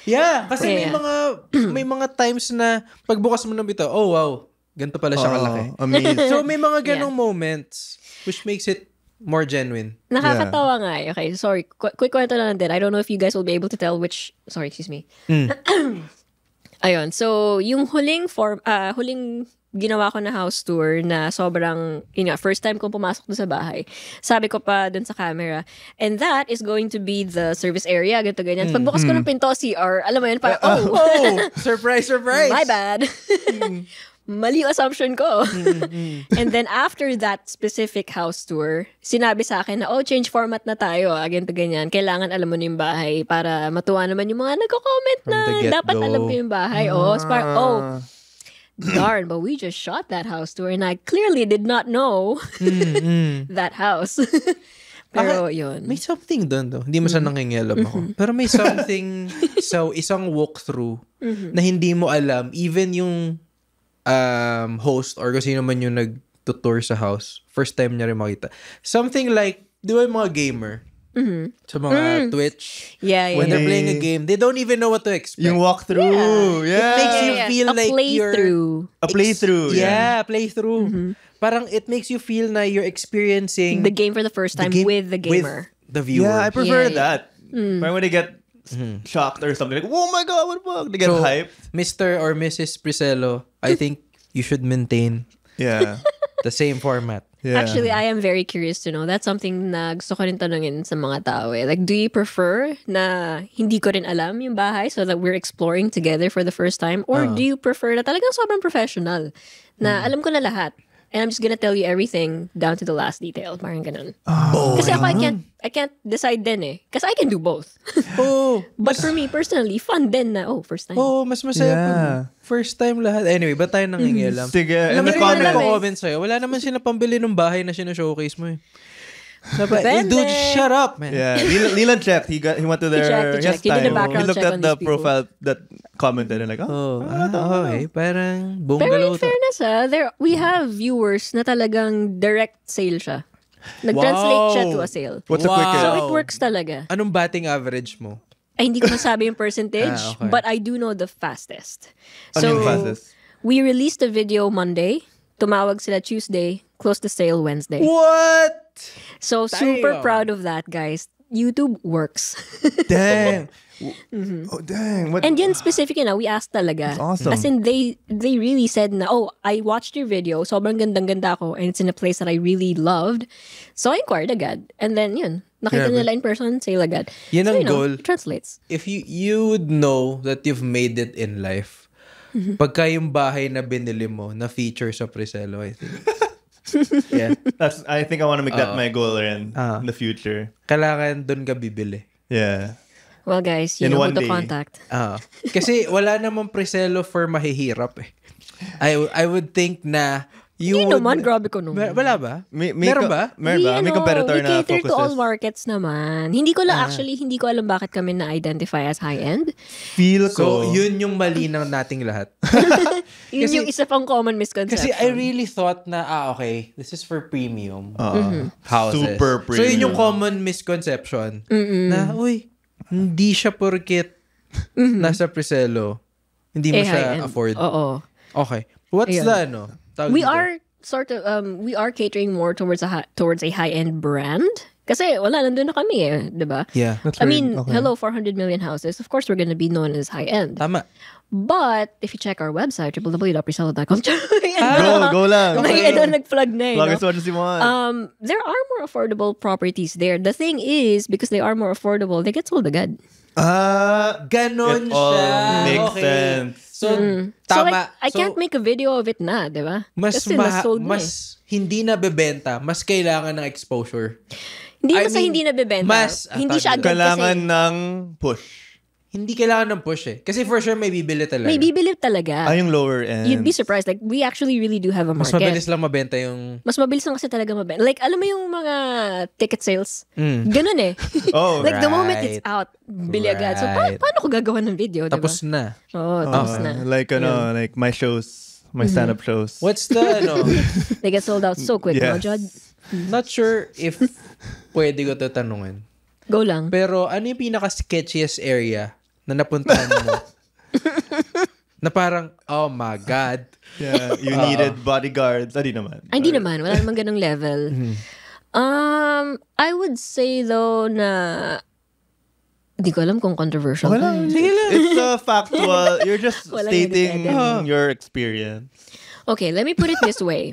Speaker 2: Yeah, kasi
Speaker 4: Yeah.
Speaker 2: may mga times na pagbukas mo ng bito, oh wow, ganito pala siya kalaki.
Speaker 3: Amazing.
Speaker 2: So may mga ganong moments which makes it more genuine.
Speaker 4: Nakakatawa nga eh. Okay, sorry. Quick kwento lang din. I don't know if you guys will be able to tell which... Sorry, excuse me. Ayun. So, yung huling ginawa ko na house tour na sobrang, first time kong pumasok doon sa bahay. Sabi ko pa doon sa camera, and that is going to be the service area, ganito ganyan. Pagbukas ko ng pinto, CR, alam mo yun, parang,
Speaker 2: Surprise!
Speaker 4: my bad. Mali yung assumption ko. And then after that specific house tour, sinabi sa akin na, change format na tayo. Ganito ganyan. Kailangan alam mo na yung bahay para matuwa naman yung mga nagko-comment na dapat alam ko yung bahay. Darn, but we just shot that house tour and I clearly did not know that house. Pero yun.
Speaker 2: May something doon though. Hindi mo siya nangingialam ako. Pero may something sa isang walkthrough na hindi mo alam. Even yung host or kung sino man yung nag-tour sa house, first time niya rin makita. Something like, di ba yung mga gamer? Sa mga Twitch. When they're playing a game, they don't even know what to expect.
Speaker 3: Yung walkthrough. Yeah.
Speaker 2: It makes you feel like you're...
Speaker 3: A playthrough.
Speaker 2: Yeah, playthrough. Parang it makes you feel na you're experiencing...
Speaker 4: the game for the first time with the gamer.
Speaker 2: With the viewer.
Speaker 3: Yeah, I prefer that. Parang when they get shocked or something, like, oh my God, what the fuck? They get hyped.
Speaker 2: Mr. or Mrs. Priscelo, I think you should maintain the same format.
Speaker 3: Yeah.
Speaker 4: Actually, I am very curious to know. That's something na gusto ko rin tanungin sa mga tao eh. Like, do you prefer na hindi ko rin alam yung bahay so that we're exploring together for the first time? Or do you prefer na talagang sobrang professional? Na alam ko na lahat. And I'm just gonna tell you everything down to the last detail. Parang ganun. Kasi ako, I can't decide din eh. Kasi I can do both. But for me, personally, fun din na, first time.
Speaker 2: Mas masaya pag first time lahat. Anyway, ba't tayo nangingialam?
Speaker 3: Sige,
Speaker 2: alam mo
Speaker 3: in the
Speaker 2: yung
Speaker 3: comments.
Speaker 2: nagko-comment sa'yo, wala naman sila pambili ng bahay na sinashowcase mo eh. Dude, shut up, man.
Speaker 3: Yeah, Leland checked. He went to their...
Speaker 4: He checked. He did a background
Speaker 3: He looked
Speaker 4: check
Speaker 3: at
Speaker 4: on
Speaker 3: the
Speaker 4: these people.
Speaker 3: profile that commented and like,
Speaker 2: okay. Parang
Speaker 4: Pero
Speaker 2: bungalow
Speaker 4: in fairness we have viewers na talagang direct sale siya. Nag-translate siya to a sale.
Speaker 3: What's the quickest?
Speaker 4: So it works talaga.
Speaker 2: Anong batting average mo?
Speaker 4: Ay, hindi ko masabi yung percentage,
Speaker 2: Okay.
Speaker 4: but I do know the fastest.
Speaker 3: Ano yung fastest?
Speaker 4: We released a video Monday. Tumawag sila Tuesday. Closed the sale Wednesday.
Speaker 2: What?
Speaker 4: So, super proud of that, guys. YouTube works.
Speaker 3: Dang. Oh, dang. What?
Speaker 4: And yun specific na, we asked talaga.
Speaker 3: That's awesome.
Speaker 4: As in, they really said na, I watched your video, sobrang gandang-ganda ko, and it's in a place that I really loved. So, I inquired agad. And then, yun, nakita nila in person, sale agad.
Speaker 2: Yun ang
Speaker 4: so,
Speaker 2: goal.
Speaker 4: It translates.
Speaker 2: If you would know that you've made it in life, pagka yung bahay na binili mo, na feature sa Priscelo, I think. Yeah.
Speaker 3: I think I want to make that my goal in the future.
Speaker 2: Kailangan doon ka bibili.
Speaker 3: Yeah.
Speaker 4: Well, guys, you
Speaker 3: In
Speaker 4: know
Speaker 3: one
Speaker 4: who to
Speaker 3: day.
Speaker 4: contact.
Speaker 2: Kasi wala namang Priscelo for mahihirap eh. I would think na
Speaker 4: Hindi naman, grabe ko naman.
Speaker 2: Wala ba?
Speaker 3: Meron
Speaker 2: ba?
Speaker 3: Meron ba? May competitor
Speaker 4: we
Speaker 3: na
Speaker 4: cater to all
Speaker 3: focuses.
Speaker 4: markets naman. Hindi ko lang hindi ko alam bakit kami na-identify as high-end.
Speaker 3: Feel
Speaker 2: So,
Speaker 3: ko.
Speaker 2: yun yung mali ng nating lahat.
Speaker 4: Yun yung isa pang common misconception.
Speaker 2: Kasi I really thought na, okay, this is for premium houses.
Speaker 3: Super
Speaker 2: So, yun yung
Speaker 3: premium.
Speaker 2: common misconception. Na, hindi siya porket nasa Priscelo. Hindi mo siya
Speaker 4: high-end.
Speaker 2: afford.
Speaker 4: Oo.
Speaker 2: Okay. What's
Speaker 4: Ayun.
Speaker 2: the ano? Tawag
Speaker 4: We
Speaker 2: dito?
Speaker 4: are sort of we are catering more towards a high-end brand. Kasi wala, nandun na kami eh, di ba?
Speaker 2: Yeah.
Speaker 3: That's
Speaker 4: I
Speaker 3: right.
Speaker 4: mean,
Speaker 3: Okay.
Speaker 4: hello, 400 million houses. Of course, we're gonna be known as high-end.
Speaker 2: Tama.
Speaker 4: But, if you check our website, www.priscilla.com.
Speaker 3: Go lang.
Speaker 4: Nag-plug na eh.
Speaker 3: Plug
Speaker 4: no?
Speaker 3: as much as you want.
Speaker 4: There are more affordable properties there. The thing is, because they are more affordable, they get sold agad.
Speaker 2: Ganon
Speaker 3: It all
Speaker 2: siya.
Speaker 3: makes
Speaker 2: Okay.
Speaker 3: sense.
Speaker 2: So,
Speaker 4: So
Speaker 2: tama.
Speaker 4: like, I can't make a video of it na, di ba? Kasi na-sold na eh.
Speaker 2: mas hindi nabebenta, mas kailangan ng exposure.
Speaker 4: Hindi
Speaker 2: I
Speaker 4: mo sa
Speaker 2: mean,
Speaker 4: hindi nabibenta. Hindi siya agad
Speaker 3: Kailangan
Speaker 4: kasi.
Speaker 3: ng push.
Speaker 2: Hindi kailangan ng push eh. Kasi for sure may bibili talaga.
Speaker 4: May bibilib talaga.
Speaker 3: Yung lower end.
Speaker 4: You'd be surprised. Like, we actually really do have a
Speaker 2: Mas
Speaker 4: market.
Speaker 2: mabilis lang mabenta yung...
Speaker 4: Mas mabilis lang kasi talaga mabenta. Like, alam mo yung mga ticket sales? Ganun eh.
Speaker 3: Oh,
Speaker 4: Like, the moment
Speaker 2: Right.
Speaker 4: it's out, bili agad. So,
Speaker 2: Right.
Speaker 4: paano ko gagawa ng video, diba?
Speaker 2: Tapos na.
Speaker 4: Oo, tapos na.
Speaker 3: like, like my shows, my stand-up shows.
Speaker 2: What's the,
Speaker 4: They get sold out so quick, no,
Speaker 3: Yes.
Speaker 4: Jud?
Speaker 2: not sure if pwede ko to tanungin.
Speaker 4: Go lang.
Speaker 2: Pero ano yung pinaka-sketchiest area na napuntahan mo? Na parang, oh my God.
Speaker 3: Yeah, you needed bodyguards. Hindi naman.
Speaker 4: Ay, hindi naman. Wala namang ganung level. I would say though na hindi ko alam kung controversial.
Speaker 3: Okay lang. It's factual. You're just
Speaker 4: Walang
Speaker 3: stating
Speaker 4: edit-edit.
Speaker 3: your experience.
Speaker 4: Okay, let me put it this way.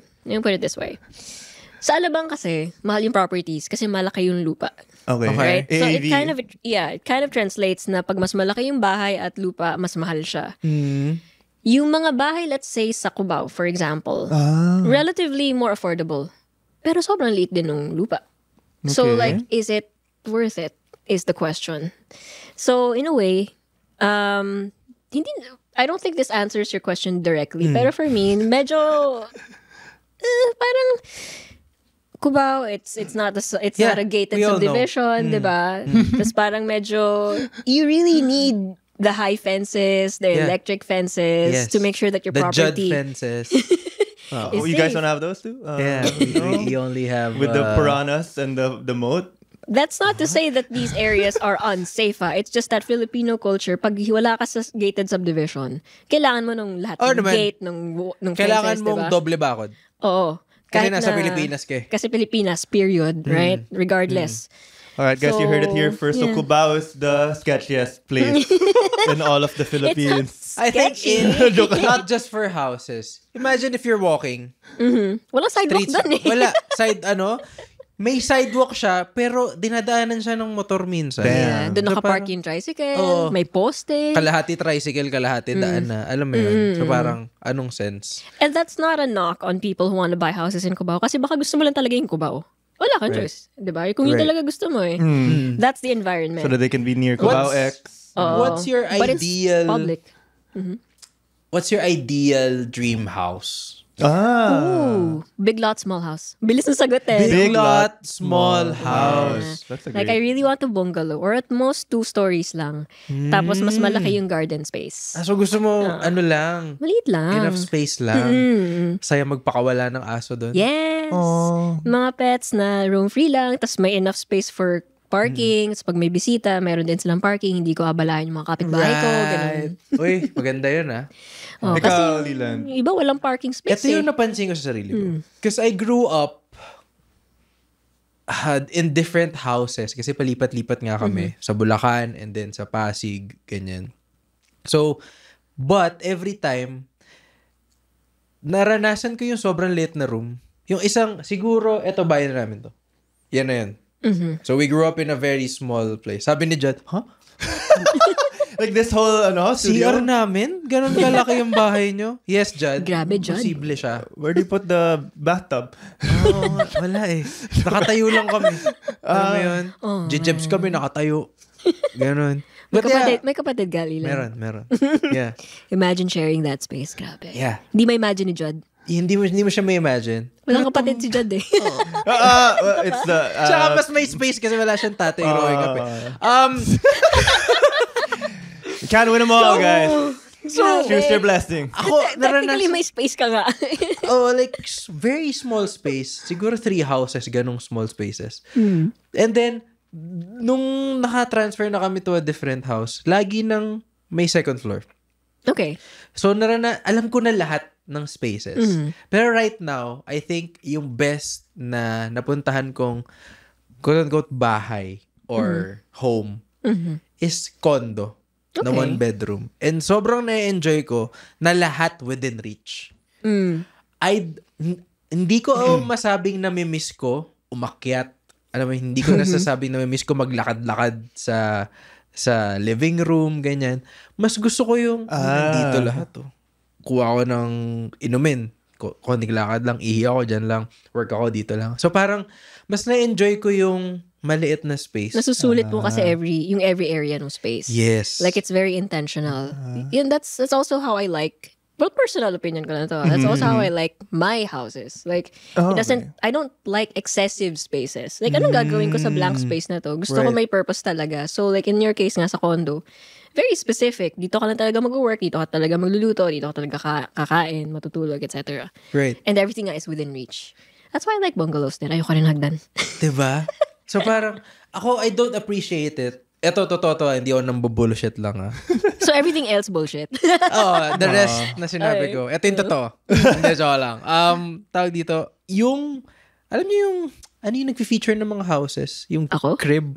Speaker 4: Sa Alabang kasi, mahal yung properties kasi malaki yung lupa.
Speaker 3: Okay.
Speaker 4: Right? So it
Speaker 3: AAV.
Speaker 4: kind of translates na pag mas malaki yung bahay at lupa, mas mahal siya. Yung mga bahay, let's say sa Cubao, for example, relatively more affordable. Pero sobrang liit din ng lupa. So
Speaker 3: Okay.
Speaker 4: like, is it worth it? Is the question. So in a way, hindi, I don't think this answers your question directly. Pero for me, medyo parang Cubao, it's not not a gated
Speaker 2: we all know.
Speaker 4: subdivision, 'di ba? Tapos parang medyo you really need the high fences, the electric fences
Speaker 2: Yes.
Speaker 4: to make sure that your
Speaker 2: The Judd
Speaker 4: property
Speaker 2: fences.
Speaker 4: is
Speaker 3: You guys
Speaker 4: safe.
Speaker 3: don't have those too?
Speaker 2: Yeah, we only have...
Speaker 3: With the piranhas and the moat?
Speaker 4: That's not to say that these areas are unsafe. It's just that Filipino culture, pag wala ka sa gated subdivision, kailangan mo nung lahat ng
Speaker 2: naman.
Speaker 4: gate, ng
Speaker 2: Kailangan
Speaker 4: fences,
Speaker 2: mong
Speaker 4: diba?
Speaker 2: doble bakod.
Speaker 4: Oo.
Speaker 2: Kasi
Speaker 4: Kahit
Speaker 2: nasa
Speaker 4: na-
Speaker 2: Pilipinas ka eh.
Speaker 4: Kasi Pilipinas, period, right? Regardless.
Speaker 3: All right, guys, you heard it here
Speaker 4: So,
Speaker 3: first. So
Speaker 4: yeah.
Speaker 3: Cubao is the sketchiest place in all of the Philippines.
Speaker 2: I think
Speaker 4: Sketchy.
Speaker 2: not just for houses. Imagine if you're walking.
Speaker 4: Walang sidewalk
Speaker 2: Streets,
Speaker 4: doon eh.
Speaker 2: wala. May sidewalk siya, pero dinadaanan siya ng motor minsan.
Speaker 4: Yeah, doon
Speaker 2: So,
Speaker 4: nakapark
Speaker 2: parang
Speaker 4: yung tricycle,
Speaker 2: Oo.
Speaker 4: may poste.
Speaker 2: Kalahati tricycle, kalahati daan na. Alam mo yun? So parang, anong sense?
Speaker 4: And that's not a knock on people who want to buy houses in Cubao kasi baka gusto mo lang talaga yung Cubao. Wala kang choice. Diba? Kung yun
Speaker 2: Right.
Speaker 4: talaga gusto mo eh. That's the environment.
Speaker 3: So that they can be near Cubao
Speaker 2: What's-
Speaker 3: X.
Speaker 4: Oo.
Speaker 2: What's your
Speaker 4: But it's
Speaker 2: ideal...
Speaker 4: public.
Speaker 2: What's your ideal dream house?
Speaker 4: Ooh, big lot, small house. Bilis na sagot eh.
Speaker 2: Big lot,
Speaker 3: lot,
Speaker 2: small
Speaker 3: small
Speaker 2: house.
Speaker 3: That's a
Speaker 4: Like, I
Speaker 3: great...
Speaker 4: really want a bungalow or at most 2 stories lang. Tapos, mas malaki yung garden space.
Speaker 2: So gusto mo, ano lang,
Speaker 4: Maliit lang.
Speaker 2: enough space lang. Saya magpakawala ng aso doon.
Speaker 4: Yes! Mga pets na roam free lang. Tapos, may enough space for parking. Tapos, pag may bisita, meron din silang parking. Hindi ko abalahin yung mga kapitbahay ko. Ganun.
Speaker 2: Uy, maganda yun ah.
Speaker 4: Oh,
Speaker 3: Ikaw,
Speaker 4: kasi,
Speaker 3: Lilan.
Speaker 4: yung iba walang parking space
Speaker 2: Ito yung
Speaker 4: eh.
Speaker 2: napansin ko sa sarili ko. Because I grew up in different houses. Kasi palipat-lipat nga kami. Sa Bulacan and then sa Pasig. Ganyan. So, but every time, naranasan ko yung sobrang liit na room. Yung isang, siguro, eto bayan na namin to. Yan na yan. So, we grew up in a very small place. Sabi ni Jad, huh?
Speaker 3: Like this whole studio?
Speaker 2: CR namin? Ganon kalaki yung bahay nyo? Yes, Jad.
Speaker 4: Grabe, Jad.
Speaker 2: Posible siya.
Speaker 3: Where do you put the bathtub?
Speaker 2: Oo, wala eh. Nakatayo lang kami. Alam mo yun? Jijebs kami, nakatayo. Ganon. But yeah,
Speaker 4: May kapatid ka, Lilan.
Speaker 2: meron. Yeah.
Speaker 4: Imagine sharing that space. Grabe.
Speaker 2: Yeah.
Speaker 4: Hindi ma-imagine ni Judd.
Speaker 2: Hindi mo siya may imagine.
Speaker 4: Walang kapatid si Judd eh.
Speaker 3: Well, it's the...
Speaker 2: Tsaka mas may space kasi wala siyang tatay growing up eh.
Speaker 3: You can't win them all, guys.
Speaker 4: So,
Speaker 3: Choose your blessing.
Speaker 2: Ako,
Speaker 4: technically may space ka nga.
Speaker 2: like, very small space. Siguro 3 houses, ganong small spaces. And then, nung naka-transfer na kami to a different house, lagi nang may second floor.
Speaker 4: Okay.
Speaker 2: So, alam ko na lahat ng spaces. Pero right now, I think yung best na napuntahan kong quote-unquote bahay or home is condo na
Speaker 4: Okay.
Speaker 2: 1 bedroom. And sobrang na-enjoy ko na lahat within reach. Hindi ko masabing namimiss ko umakyat. Alam mo, hindi ko nasasabing namimiss ko maglakad-lakad sa living room, ganyan. Mas gusto ko yung dito lahat. Kuha ko ng inumin. Konting lakad lang, ihi ako dyan lang, work ako dito lang. So parang, mas na-enjoy ko yung maliit na space.
Speaker 4: Nasusulit mo kasi every area ng space.
Speaker 2: Yes.
Speaker 4: Like it's very intentional. Yun, that's also how I like Well, personal opinion ko na to. That's also how I like my houses. Like, it doesn't, I don't like excessive spaces. Like, anong gagawin ko sa blank space na to? Gusto ko may purpose talaga. So, like, in your case nga sa condo, very specific. Dito ka lang talaga mag-work, dito ka talaga magluluto, dito ka talaga kakain, matutulog, etc.
Speaker 2: Right.
Speaker 4: And everything nga is within reach. That's why I like bungalows din. Ayoko rin hagdan.
Speaker 2: Diba? So parang, ako, I don't appreciate it. Ito, totoo, hindi ako nang bullshit lang,
Speaker 4: So everything else bullshit.
Speaker 2: the rest na sinabi ko. Ito yung totoo. Hindi, joke lang. Tawag dito, yung, alam niyo yung, ano yung nag-feature ng mga houses? Yung
Speaker 4: Ako?
Speaker 2: crib.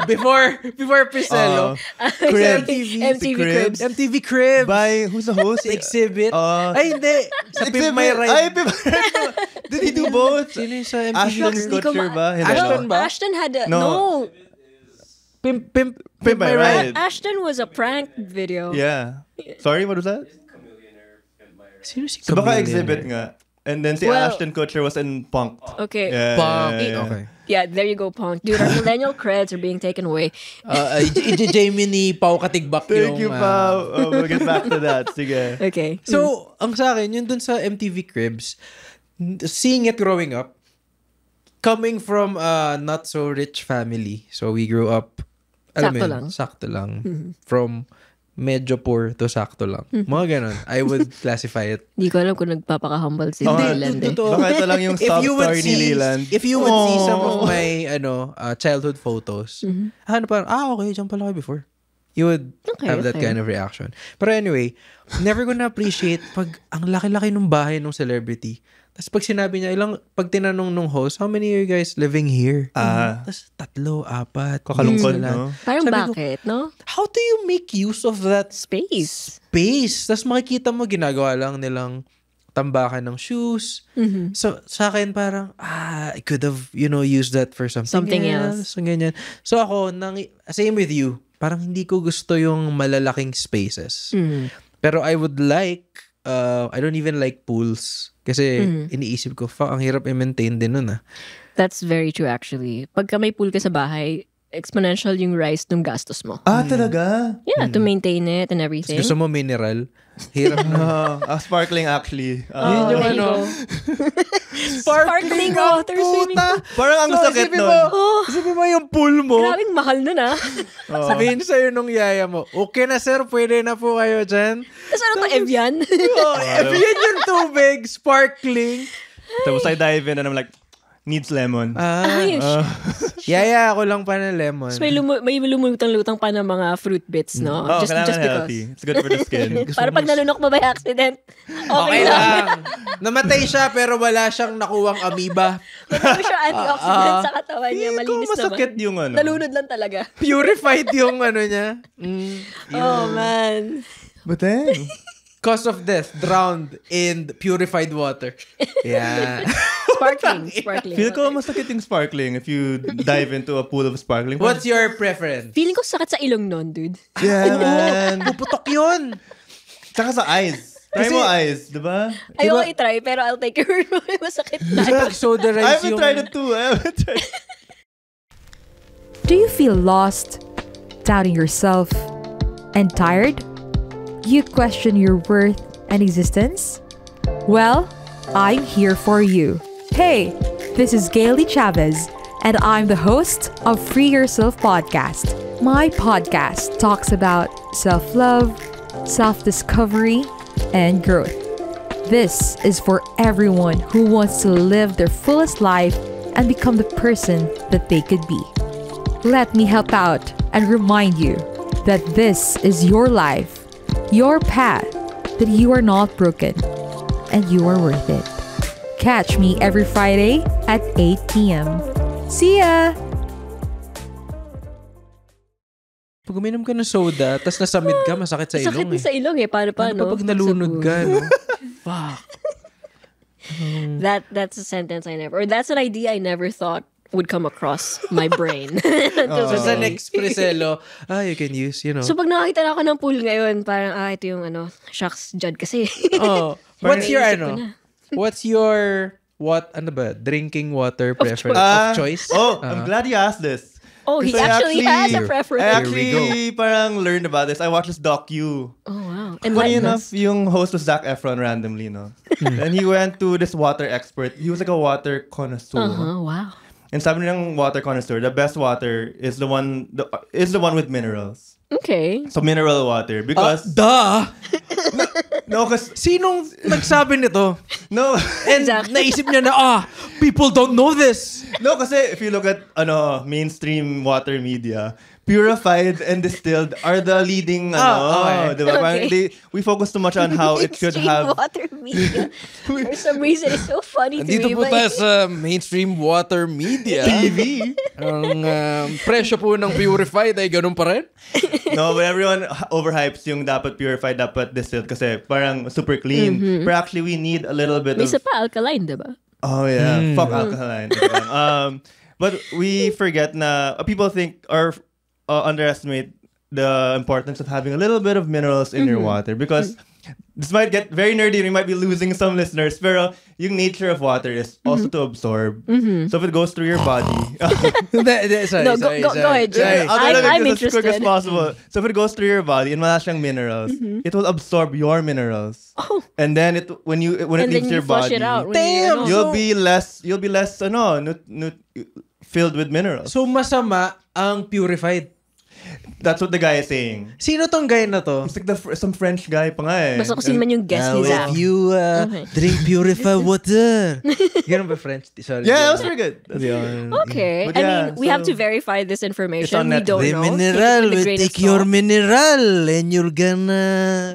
Speaker 2: Before Priscilla.
Speaker 3: Crib.
Speaker 4: MTV Cribs.
Speaker 2: MTV Cribs.
Speaker 3: By, who's the host?
Speaker 2: Exhibit. Ay, hindi. Sa Pimp My Ride.
Speaker 3: Ay, Pimp My Ride. Did he do both?
Speaker 2: Sino yung sa MTV
Speaker 3: Ashton
Speaker 2: Cribs?
Speaker 3: Kutcher ba? Hindi,
Speaker 2: Ashton
Speaker 3: no.
Speaker 2: ba?
Speaker 4: Ashton had a,
Speaker 3: No.
Speaker 4: no.
Speaker 2: Pimp
Speaker 3: My Ride.
Speaker 4: Ashton was a prank video.
Speaker 3: Yeah. Sorry, what was that?
Speaker 2: Sino si
Speaker 3: So baka
Speaker 2: Camille?
Speaker 3: exhibit nga. And then si
Speaker 4: Well-
Speaker 3: Ashton Kutcher was in Punk'd.
Speaker 4: Okay.
Speaker 3: Yeah,
Speaker 2: Punk.
Speaker 3: yeah.
Speaker 2: Okay.
Speaker 4: Yeah, there you go, Punk. Dude, our millennial creds are being taken away.
Speaker 2: Jamie ni Pau Katigbak yung...
Speaker 3: Thank you, Pao. We'll get back to that. Sige.
Speaker 4: Okay.
Speaker 2: So, ang sa akin, yun dun sa MTV Cribs, seeing it growing up, coming from a not so rich family. So, we grew up, alam mo
Speaker 4: Sakto
Speaker 2: yun,
Speaker 4: lang.
Speaker 2: sakto lang. From medyo poor to sakto lang. Mga ganon. I would classify it.
Speaker 4: Di ko alam kung nagpapaka-humble si
Speaker 3: Hindi,
Speaker 4: Leland eh.
Speaker 2: totoo.
Speaker 3: Baka ito lang yung sob story ni Leland.
Speaker 2: If you would see some of my childhood photos, parang, okay, dyan pala kayo before. You would have that kind of reaction. Pero anyway, never ko na appreciate pag ang laki-laki ng bahay ng celebrity. Tapos pag sinabi niya, pag tinanong nung host, how many are you guys living here? Tapos 3, 4.
Speaker 3: Kakalungkot,
Speaker 2: minsan lang.
Speaker 3: no?
Speaker 4: Parang
Speaker 2: Sabi ko,
Speaker 4: bakit, no?
Speaker 2: how do you make use of that
Speaker 4: Space.
Speaker 2: space? Tapos makikita mo, ginagawa lang nilang tambakan ng shoes. So, sa akin parang, I could have, used that for something else. So, ganyan. So, ako, same with you. Parang hindi ko gusto yung malalaking spaces. Pero I would like, I don't even like pools. Kasi iniisip ko, ang hirap i-maintain din nun
Speaker 4: That's very true actually. Pagka may pool ka sa bahay, exponential yung rise ng gastos mo.
Speaker 3: Talaga?
Speaker 4: Yeah, to maintain it and everything.
Speaker 2: Gusto mo mineral? Hirap na.
Speaker 3: Sparkling actually.
Speaker 2: Yun yung
Speaker 4: there you
Speaker 2: ano.
Speaker 4: go. Sparkling water swimming pool.
Speaker 3: Parang ang sakit nun.
Speaker 2: Isipin mo yung pool mo.
Speaker 4: Grabing mahal nun ah.
Speaker 2: Sabihin sa'yo nung yaya mo, okay na sir, pwede na po kayo dyan.
Speaker 4: Tapos ano to, Evian?
Speaker 2: Evian yung tubig, sparkling.
Speaker 3: Tapos I dive in and I'm like, needs lemon.
Speaker 2: Yaya, ako lang pa ng lemon.
Speaker 4: Tapos may lumulutang-lutang pa ng mga fruit bits, no?
Speaker 3: Kailangan
Speaker 4: just
Speaker 3: healthy.
Speaker 4: because.
Speaker 3: It's good for the skin.
Speaker 4: Para pag nalunok mo by accident,
Speaker 2: Okay
Speaker 4: okay lang.
Speaker 2: lang. Namatay siya pero wala siyang nakuwang amoeba.
Speaker 4: Marami siya antioxidant sa katawan niya.
Speaker 3: Hindi ko
Speaker 4: Malinis
Speaker 3: masakit
Speaker 4: naman.
Speaker 3: yung ano.
Speaker 4: Nalunod lang talaga.
Speaker 2: Purified yung ano niya.
Speaker 4: Oh, man.
Speaker 3: But then,
Speaker 2: Cause of death, drowned in purified water. Yeah.
Speaker 4: Sparkling.
Speaker 3: feel ko masakit yung sparkling if you dive into a pool of sparkling.
Speaker 2: What's your preference?
Speaker 4: Feeling ko sakit sa ilong nun, dude.
Speaker 3: Yeah, man.
Speaker 2: Puputok yun.
Speaker 3: Tsaka sa eyes. Try mo eyes, di ba?
Speaker 4: Ayoko i-try, pero I'll take your word mo. Masakit na.
Speaker 2: Soda
Speaker 3: I
Speaker 2: rice
Speaker 3: haven't
Speaker 2: yung...
Speaker 3: tried it too.
Speaker 6: Do you feel lost, doubting yourself, and tired? You question your worth and existence? Well, I'm here for you. Hey, this is Gailey Chavez, and I'm the host of Free Yourself Podcast. My podcast talks about self-love, self-discovery, and growth. This is for everyone who wants to live their fullest life and become the person that they could be. Let me help out and remind you that this is your life, your path, that you are not broken and you are worth it. Catch me every Friday at 8 p.m. See ya!
Speaker 2: Pag uminom ka ng soda, tas nasamid ka, masakit sa ilong
Speaker 4: Sakit din sa ilong eh. Paano?
Speaker 2: Ano pa pag nalunod ka, no? Fuck.
Speaker 4: That's a sentence I never, or that's an idea I never thought would come across my brain.
Speaker 2: So sa next Priscelo, you can use,
Speaker 4: So pag nakakita na ako ng pool ngayon, parang, ito yung shucks, Judd kasi.
Speaker 2: What's your,
Speaker 4: Naisip ko na.
Speaker 2: what's your, drinking water preference of choice?
Speaker 3: I'm glad you asked this.
Speaker 4: Oh, he
Speaker 3: Kasi
Speaker 4: actually has a
Speaker 3: I
Speaker 4: preference.
Speaker 3: actually parang learned about this. I watched this docu.
Speaker 4: Oh, wow.
Speaker 3: Funny
Speaker 4: Enlighten
Speaker 3: enough,
Speaker 4: us.
Speaker 3: yung host was Zac Efron randomly, no? And he went to this water expert. He was like a water connoisseur.
Speaker 4: Wow.
Speaker 3: And sabi ng water connoisseur, the best water is the one with minerals.
Speaker 4: Okay.
Speaker 3: So mineral water because
Speaker 2: Duh!
Speaker 3: no, cause
Speaker 2: Sinong nagsabi nito?
Speaker 3: no,
Speaker 2: And
Speaker 4: Exactly.
Speaker 2: naisip niya na, people don't know this.
Speaker 3: no, kasi if you look at mainstream water media, purified and distilled are the leading
Speaker 2: okay.
Speaker 3: diba? Parang
Speaker 4: Okay.
Speaker 3: we focus too much on how it should
Speaker 4: Extreme
Speaker 3: have.
Speaker 4: water media. For some reason, it's so funny to
Speaker 2: Dito
Speaker 4: me.
Speaker 2: po
Speaker 4: but-
Speaker 2: tayo sa mainstream water media.
Speaker 3: TV.
Speaker 2: Ang presyo po ng purified ay ganun pa rin.
Speaker 3: No, but everyone overhypes yung dapat purified, dapat distilled kasi parang super clean. But actually, we need a little bit
Speaker 4: May
Speaker 3: of...
Speaker 4: isa pa, alkaline, diba?
Speaker 3: Oh, yeah. Fuck alkaline. But we forget na people think or underestimate the importance of having a little bit of minerals in your water because this might get very nerdy and we might be losing some listeners pero yung nature of water is also to absorb. So if it goes through your body...
Speaker 2: Sorry,
Speaker 4: No, go ahead, Jay.
Speaker 3: I'll try to
Speaker 4: I'm
Speaker 3: make this as quick as
Speaker 4: interested.
Speaker 3: possible. So if it goes through your body and wala siyang minerals, it will absorb your minerals.
Speaker 4: Oh.
Speaker 3: And then when it
Speaker 4: And then
Speaker 3: leaves
Speaker 4: you
Speaker 3: your
Speaker 4: flush
Speaker 3: body,
Speaker 4: it out. When
Speaker 2: Damn!
Speaker 3: you'll be less filled with minerals.
Speaker 2: So masama ang purified.
Speaker 3: That's what the guy is saying.
Speaker 2: Sino tong guy na to?
Speaker 3: It's like some French guy pa nga eh.
Speaker 4: Basta kung sino man yung guest ni Zach.
Speaker 2: you
Speaker 4: Okay.
Speaker 2: drink purified water. Ganun ba French? Sorry.
Speaker 3: Yeah, that was very good.
Speaker 4: Okay.
Speaker 3: But
Speaker 4: I
Speaker 3: yeah,
Speaker 4: mean, we have
Speaker 3: so-
Speaker 4: to verify this information.
Speaker 3: on
Speaker 4: We
Speaker 3: Netflix.
Speaker 4: don't
Speaker 2: The
Speaker 4: know.
Speaker 2: mineral
Speaker 4: Take it with a
Speaker 2: will
Speaker 4: grain of
Speaker 2: take your
Speaker 4: salt.
Speaker 2: mineral and you're gonna...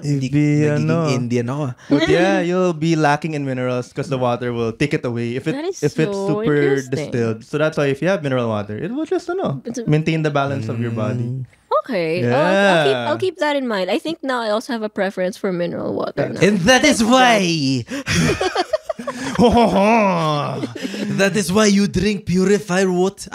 Speaker 2: Hindi
Speaker 3: Nagiging
Speaker 2: Indian ako.
Speaker 3: But yeah, you'll be lacking in minerals because the water will take it away if
Speaker 4: That is
Speaker 3: it's
Speaker 4: so
Speaker 3: super
Speaker 4: interesting.
Speaker 3: distilled. So that's why if you have mineral water, it will just maintain the balance of your body.
Speaker 4: Okay.
Speaker 3: Yeah.
Speaker 4: I'll keep that in mind. I think now I also have a preference for mineral water now.
Speaker 2: And that is why... That is why you drink purified water.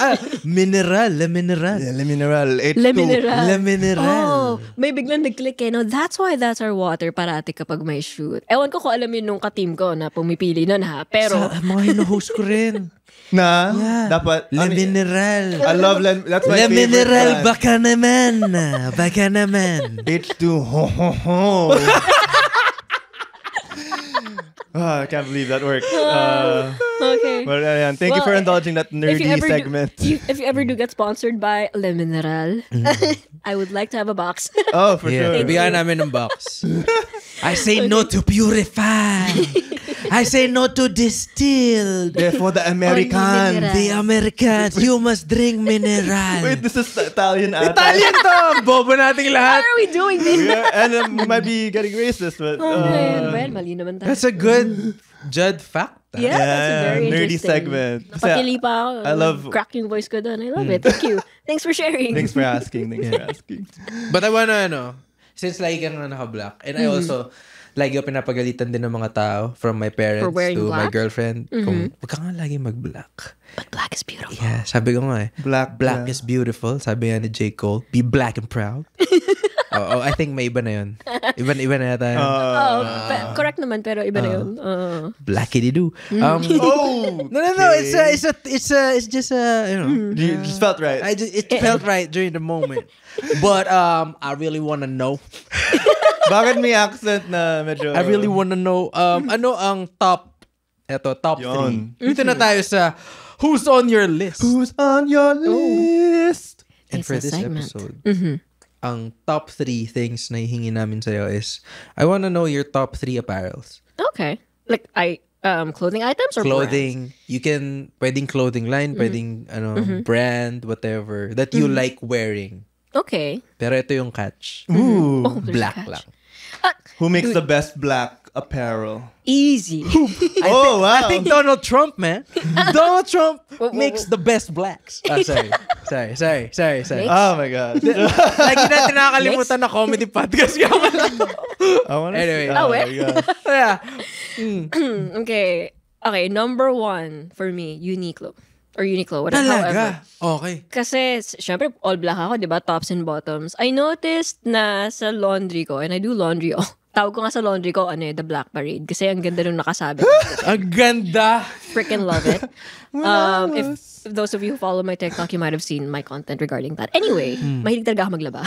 Speaker 2: Mineral. Le mineral.
Speaker 3: Le mineral.
Speaker 4: Le mineral.
Speaker 2: Le mineral.
Speaker 4: Oh, may biglang nag-click eh, no? That's why that's our water parati kapag may shoot. Ewan ko kung alam yun nung ka-team ko na pumipili nun ha. Pero,
Speaker 2: Sa mga hino-host ko rin.
Speaker 3: Na, dapat,
Speaker 2: Le mineral.
Speaker 3: I love that's my
Speaker 2: Le
Speaker 3: favorite
Speaker 2: mineral,
Speaker 3: brand.
Speaker 2: baka naman. Baka naman.
Speaker 3: H2, I can't believe that worked.
Speaker 4: okay.
Speaker 3: But yeah, thank you for
Speaker 4: Well,
Speaker 3: indulging that nerdy segment.
Speaker 4: If you ever do get sponsored by Le Mineral, I would like to have a box.
Speaker 3: Oh, for
Speaker 2: Yeah,
Speaker 3: sure.
Speaker 2: bigyan namin ng box. I say no to purify. I say no to distilled.
Speaker 3: Therefore, the American.
Speaker 4: mineral.
Speaker 2: The Americans, you must drink mineral.
Speaker 3: Wait, this is Italian.
Speaker 2: Italian to! Bobo nating
Speaker 4: Why
Speaker 2: lahat.
Speaker 4: are we doing this?
Speaker 3: And we might be getting racist, but
Speaker 4: Well, mali naman tayo.
Speaker 2: That's a good Judd fact.
Speaker 4: Yeah, that's a very
Speaker 3: nerdy
Speaker 4: interesting.
Speaker 3: segment. Kasi
Speaker 4: Napakili pa ako.
Speaker 3: I love-
Speaker 4: Crack yung voice ko doon. I love it. Thank you. Thanks for sharing.
Speaker 3: Thanks for asking. Thanks for asking.
Speaker 2: But I wanna, since lagi kang naka-black, and I also, lagi ako pinapagalitan din ng mga tao, from my parents
Speaker 4: For wearing
Speaker 2: to my
Speaker 4: black?
Speaker 2: girlfriend, kung wag ka nga lagi mag-black.
Speaker 4: But black is beautiful.
Speaker 2: Yeah, sabi ko nga eh.
Speaker 3: Black,
Speaker 2: Black is beautiful. Sabi nga ni J. Cole, be black and proud. I think may iba na yun. Iba na yata yun.
Speaker 4: Correct naman, pero iba na yun.
Speaker 2: Blackity-doo.
Speaker 3: Oh!
Speaker 2: No. It's just
Speaker 3: You just felt right.
Speaker 2: it felt right during the moment. But I really wanna know.
Speaker 3: Bakit may accent na medyo...
Speaker 2: I really wanna know ano ang top
Speaker 3: Yun.
Speaker 2: 3. Dito na tayo sa Who's on your list?
Speaker 3: Who's on your list?
Speaker 2: And
Speaker 4: It's
Speaker 2: for
Speaker 4: a
Speaker 2: this
Speaker 4: segment.
Speaker 2: episode, ang top 3 things na hihingi namin sa'yo is, I wanna know your top 3 apparels.
Speaker 4: Okay. Like, clothing items or brands?
Speaker 2: Clothing, you can, pwedeng clothing line, pwedeng brand, whatever, that you like wearing.
Speaker 4: Okay.
Speaker 2: Pero ito yung catch.
Speaker 3: Ooh.
Speaker 4: Oh, there's
Speaker 2: Black
Speaker 4: catch.
Speaker 2: lang.
Speaker 3: Who makes the best black apparel?
Speaker 4: Easy.
Speaker 3: Oh, wow.
Speaker 2: I think Donald Trump, man. Donald Trump makes the best blacks. Sorry.
Speaker 3: Oh my God.
Speaker 2: Lagi natin nakakalimutan na comedy podcast ka pala.
Speaker 3: I wanna
Speaker 2: Anyway.
Speaker 3: see.
Speaker 4: Oh,
Speaker 3: my
Speaker 4: eh?
Speaker 3: God.
Speaker 2: Yeah.
Speaker 4: Okay, number 1 for me, Uniqlo. Or Uniqlo, whatever. However.
Speaker 2: Talaga? Okay.
Speaker 4: Kasi, syempre, all black ako, di ba? Tops and bottoms. I noticed na sa laundry ko, and I do laundry tawag ko nga sa laundry ko, the Black Parade. Kasi ang ganda nung nakasabi.
Speaker 2: Ang ganda!
Speaker 4: Freaking love it. If those of you who follow my TikTok, you might have seen my content regarding that. Anyway, mahilig talaga ako maglaba.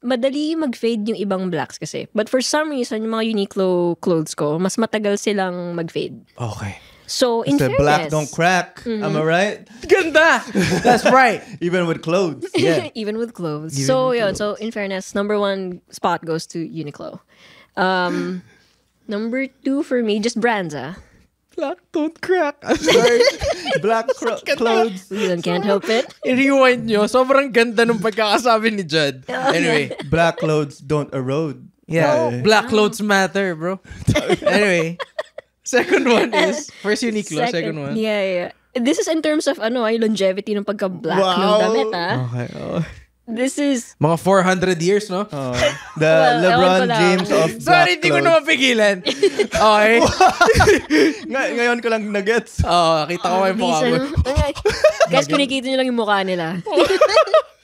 Speaker 4: Madali mag-fade yung ibang blacks kasi. But for some reason, yung mga Uniqlo clothes ko, mas matagal silang mag-fade.
Speaker 2: Okay.
Speaker 4: So, in
Speaker 3: The
Speaker 4: fairness...
Speaker 3: black don't crack. Am I right?
Speaker 2: Ganda! That's right.
Speaker 3: Even with clothes.
Speaker 2: Yeah.
Speaker 4: Even with clothes. So in fairness, number 1 spot goes to Uniqlo. Number 2 for me, just brands,
Speaker 2: Black don't crack. I'm sorry.
Speaker 3: Black clothes.
Speaker 4: Yun, can't help it.
Speaker 2: I-rewind nyo. Sobrang ganda nung pagkakasabi ni Judd. Anyway.
Speaker 3: Black clothes don't erode.
Speaker 2: Yeah. Black clothes matter, bro. Anyway. Second one is first Uniqlo, second one.
Speaker 4: Yeah. This is in terms of longevity ng pagka-black ng damit,
Speaker 2: Okay. Oh.
Speaker 4: This is
Speaker 2: Mga 400 years, no?
Speaker 3: The
Speaker 4: Well, ewan ko
Speaker 3: LeBron
Speaker 4: lang.
Speaker 3: James of black
Speaker 2: Sorry, hindi ko
Speaker 3: clothes.
Speaker 2: na mapigilan. Okay.
Speaker 3: Ngayon ko lang nagets.
Speaker 2: Kita ko yung mukha mo.
Speaker 4: Guys, kinikita nyo lang yung mukha nila.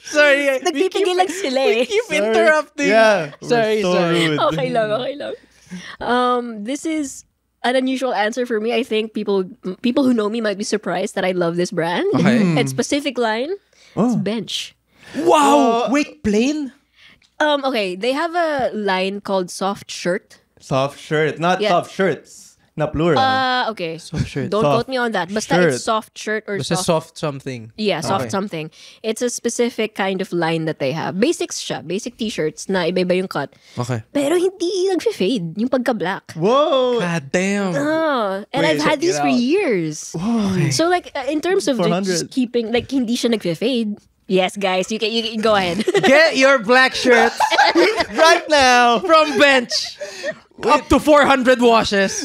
Speaker 2: Sorry.
Speaker 4: Nagpipigil lang sila eh.
Speaker 2: Keep interrupting.
Speaker 3: Yeah.
Speaker 2: Sorry.
Speaker 3: Rude.
Speaker 4: Okay lang. This is an unusual answer for me. I think people who know me might be surprised that I love this brand.
Speaker 2: Okay.
Speaker 4: And specific line, it's Bench.
Speaker 2: Wow! Wait, plain?
Speaker 4: Okay, they have a line called Soft Shirt.
Speaker 3: Soft shirt. Not
Speaker 4: Yeah.
Speaker 3: soft shirts. Na plural.
Speaker 4: Okay.
Speaker 2: Soft shirt.
Speaker 4: Don't
Speaker 3: Soft
Speaker 4: quote me on that. Basta
Speaker 3: shirt.
Speaker 4: it's soft shirt or
Speaker 2: Basta
Speaker 4: soft...
Speaker 2: soft something.
Speaker 4: Yeah, soft
Speaker 2: Okay.
Speaker 4: something. It's a specific kind of line that they have. Basics siya. Basic t-shirts na iba-iba yung cut.
Speaker 2: Okay.
Speaker 4: Pero hindi nag-fade yung pagka-black.
Speaker 3: Whoa!
Speaker 2: God damn.
Speaker 4: And
Speaker 2: Wait,
Speaker 4: I've had
Speaker 2: check
Speaker 4: these
Speaker 2: it
Speaker 4: for
Speaker 2: out.
Speaker 4: years. So like in terms of
Speaker 3: 400.
Speaker 4: just keeping like hindi siya nag-fade. Yes, guys, you can go ahead.
Speaker 2: Get your black shirts
Speaker 3: Right now!
Speaker 2: from Bench. Up to 400 washes.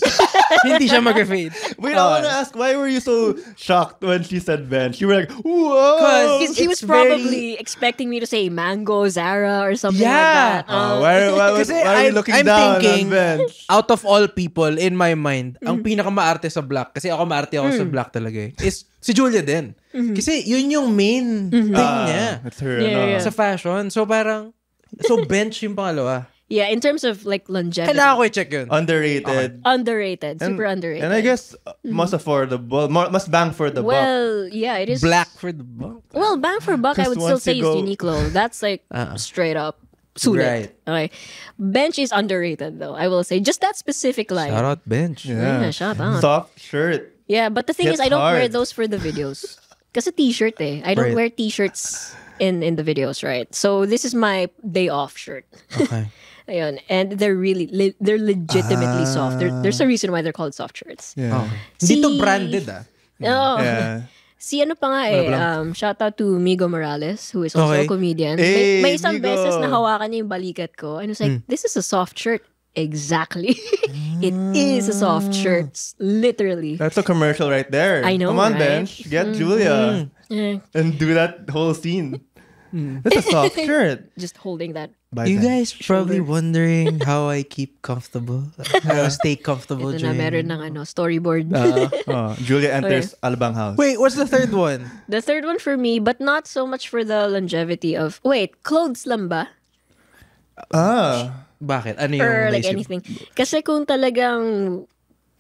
Speaker 2: Hindi siya mag-fade.
Speaker 3: Wait, I want to ask, why were you so shocked when she said bench? You were like, whoa!
Speaker 2: 'Cause
Speaker 4: Because he was
Speaker 2: It's very-
Speaker 4: probably expecting me to say Mango, Zara, or something
Speaker 2: Yeah.
Speaker 4: like that.
Speaker 3: Why
Speaker 2: Kasi
Speaker 3: are you looking
Speaker 2: I'm
Speaker 3: down
Speaker 2: thinking,
Speaker 3: on bench?
Speaker 2: out of all people, in my mind, ang pinakamaarte sa black, kasi ako maarte ako sa black talaga is si Julia din. Kasi yun yung main thing niya
Speaker 3: It's her,
Speaker 4: Yeah, yeah.
Speaker 2: sa fashion. So parang, Bench yung pangalawa.
Speaker 4: Yeah, in terms of like longevity.
Speaker 2: Kailangan ko i-check yun.
Speaker 3: Underrated.
Speaker 4: Underrated. Super underrated.
Speaker 3: And I guess most affordable, most bang for the buck.
Speaker 4: Well, yeah, it is.
Speaker 2: Black for the buck.
Speaker 4: Well, bang for buck, I
Speaker 3: 'Cause
Speaker 4: would still
Speaker 3: once
Speaker 4: say
Speaker 3: you
Speaker 4: is
Speaker 3: go-
Speaker 4: Uniqlo. That's like straight up sulit.
Speaker 2: Right.
Speaker 4: Okay. Bench is underrated though, I will say. Just that specific line.
Speaker 2: Shout out Bench.
Speaker 4: Yeah, shout out.
Speaker 3: Soft shirt.
Speaker 4: Yeah, but the thing
Speaker 3: Hits
Speaker 4: is, I don't wear
Speaker 3: hard.
Speaker 4: those for the videos. Kasi t-shirt eh. I don't
Speaker 2: Right.
Speaker 4: wear t-shirts in the videos, right? So this is my day off shirt.
Speaker 2: Okay.
Speaker 4: Ayun. And they're really, they're legitimately soft. There's a reason why they're called soft shirts.
Speaker 3: Yeah.
Speaker 2: Hindi to
Speaker 4: Si-
Speaker 2: branded
Speaker 4: Oh.
Speaker 3: Yeah.
Speaker 4: Si ano pa nga eh, shout out to Migo Morales, who is also
Speaker 2: Okay.
Speaker 4: a comedian.
Speaker 3: Hey,
Speaker 4: may isang
Speaker 3: Migo.
Speaker 4: beses na hawakan niya yung balikat ko. And I was like, this is a soft shirt. Exactly. It is a soft shirt. Literally.
Speaker 3: That's a commercial right there.
Speaker 4: I know,
Speaker 3: Come on,
Speaker 4: right?
Speaker 3: bench. Get Julia.
Speaker 4: Eh,
Speaker 3: And do that whole scene. That's a soft shirt.
Speaker 4: just holding that.
Speaker 3: By
Speaker 2: You
Speaker 3: Bench.
Speaker 2: guys probably wondering how I keep comfortable. How I stay comfortable
Speaker 4: Ito na, meron ng storyboard.
Speaker 3: Oh, Julia enters Alabang house.
Speaker 2: Wait, what's the third one?
Speaker 4: The third one for me, but not so much for the longevity of... Wait, clothes lang ba?
Speaker 2: Bakit? Ano yung
Speaker 4: Or like
Speaker 2: naisip?
Speaker 4: anything. Kasi kung talagang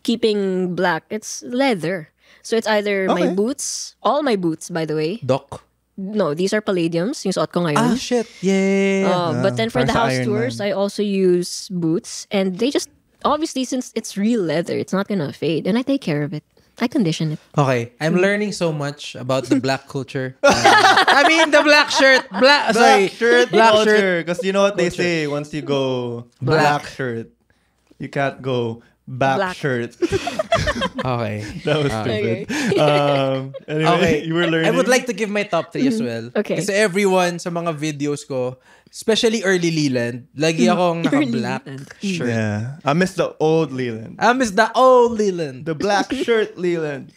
Speaker 4: keeping black, it's leather. So it's either my
Speaker 3: Okay.
Speaker 4: boots, all my boots, by the way.
Speaker 2: Doc?
Speaker 4: No, these are Palladiums, yung suot ko ngayon.
Speaker 2: Shit. Yeah.
Speaker 4: But then for
Speaker 3: parang
Speaker 4: the
Speaker 3: sa
Speaker 4: house
Speaker 3: Iron
Speaker 4: tours,
Speaker 3: Man.
Speaker 4: I also use boots. And they just, obviously, since it's real leather, it's not gonna fade. And I take care of it. I condition it.
Speaker 2: Okay, I'm learning so much about the black culture. I mean, the black shirt. Black
Speaker 3: Black
Speaker 2: Black shirt.
Speaker 3: culture. Because you know what they say, once you go black shirt, you can't go back
Speaker 4: Black.
Speaker 3: shirt.
Speaker 2: Okay.
Speaker 3: That was stupid. Anyway,
Speaker 2: Okay.
Speaker 3: you were learning.
Speaker 2: I would like to give my top 3 as well.
Speaker 4: Okay.
Speaker 2: Kasi everyone sa mga videos ko, especially early Leland, lagi akong naka-black shirt.
Speaker 3: Yeah. I miss the old Leland.
Speaker 2: I miss the old Leland.
Speaker 3: The black shirt Leland.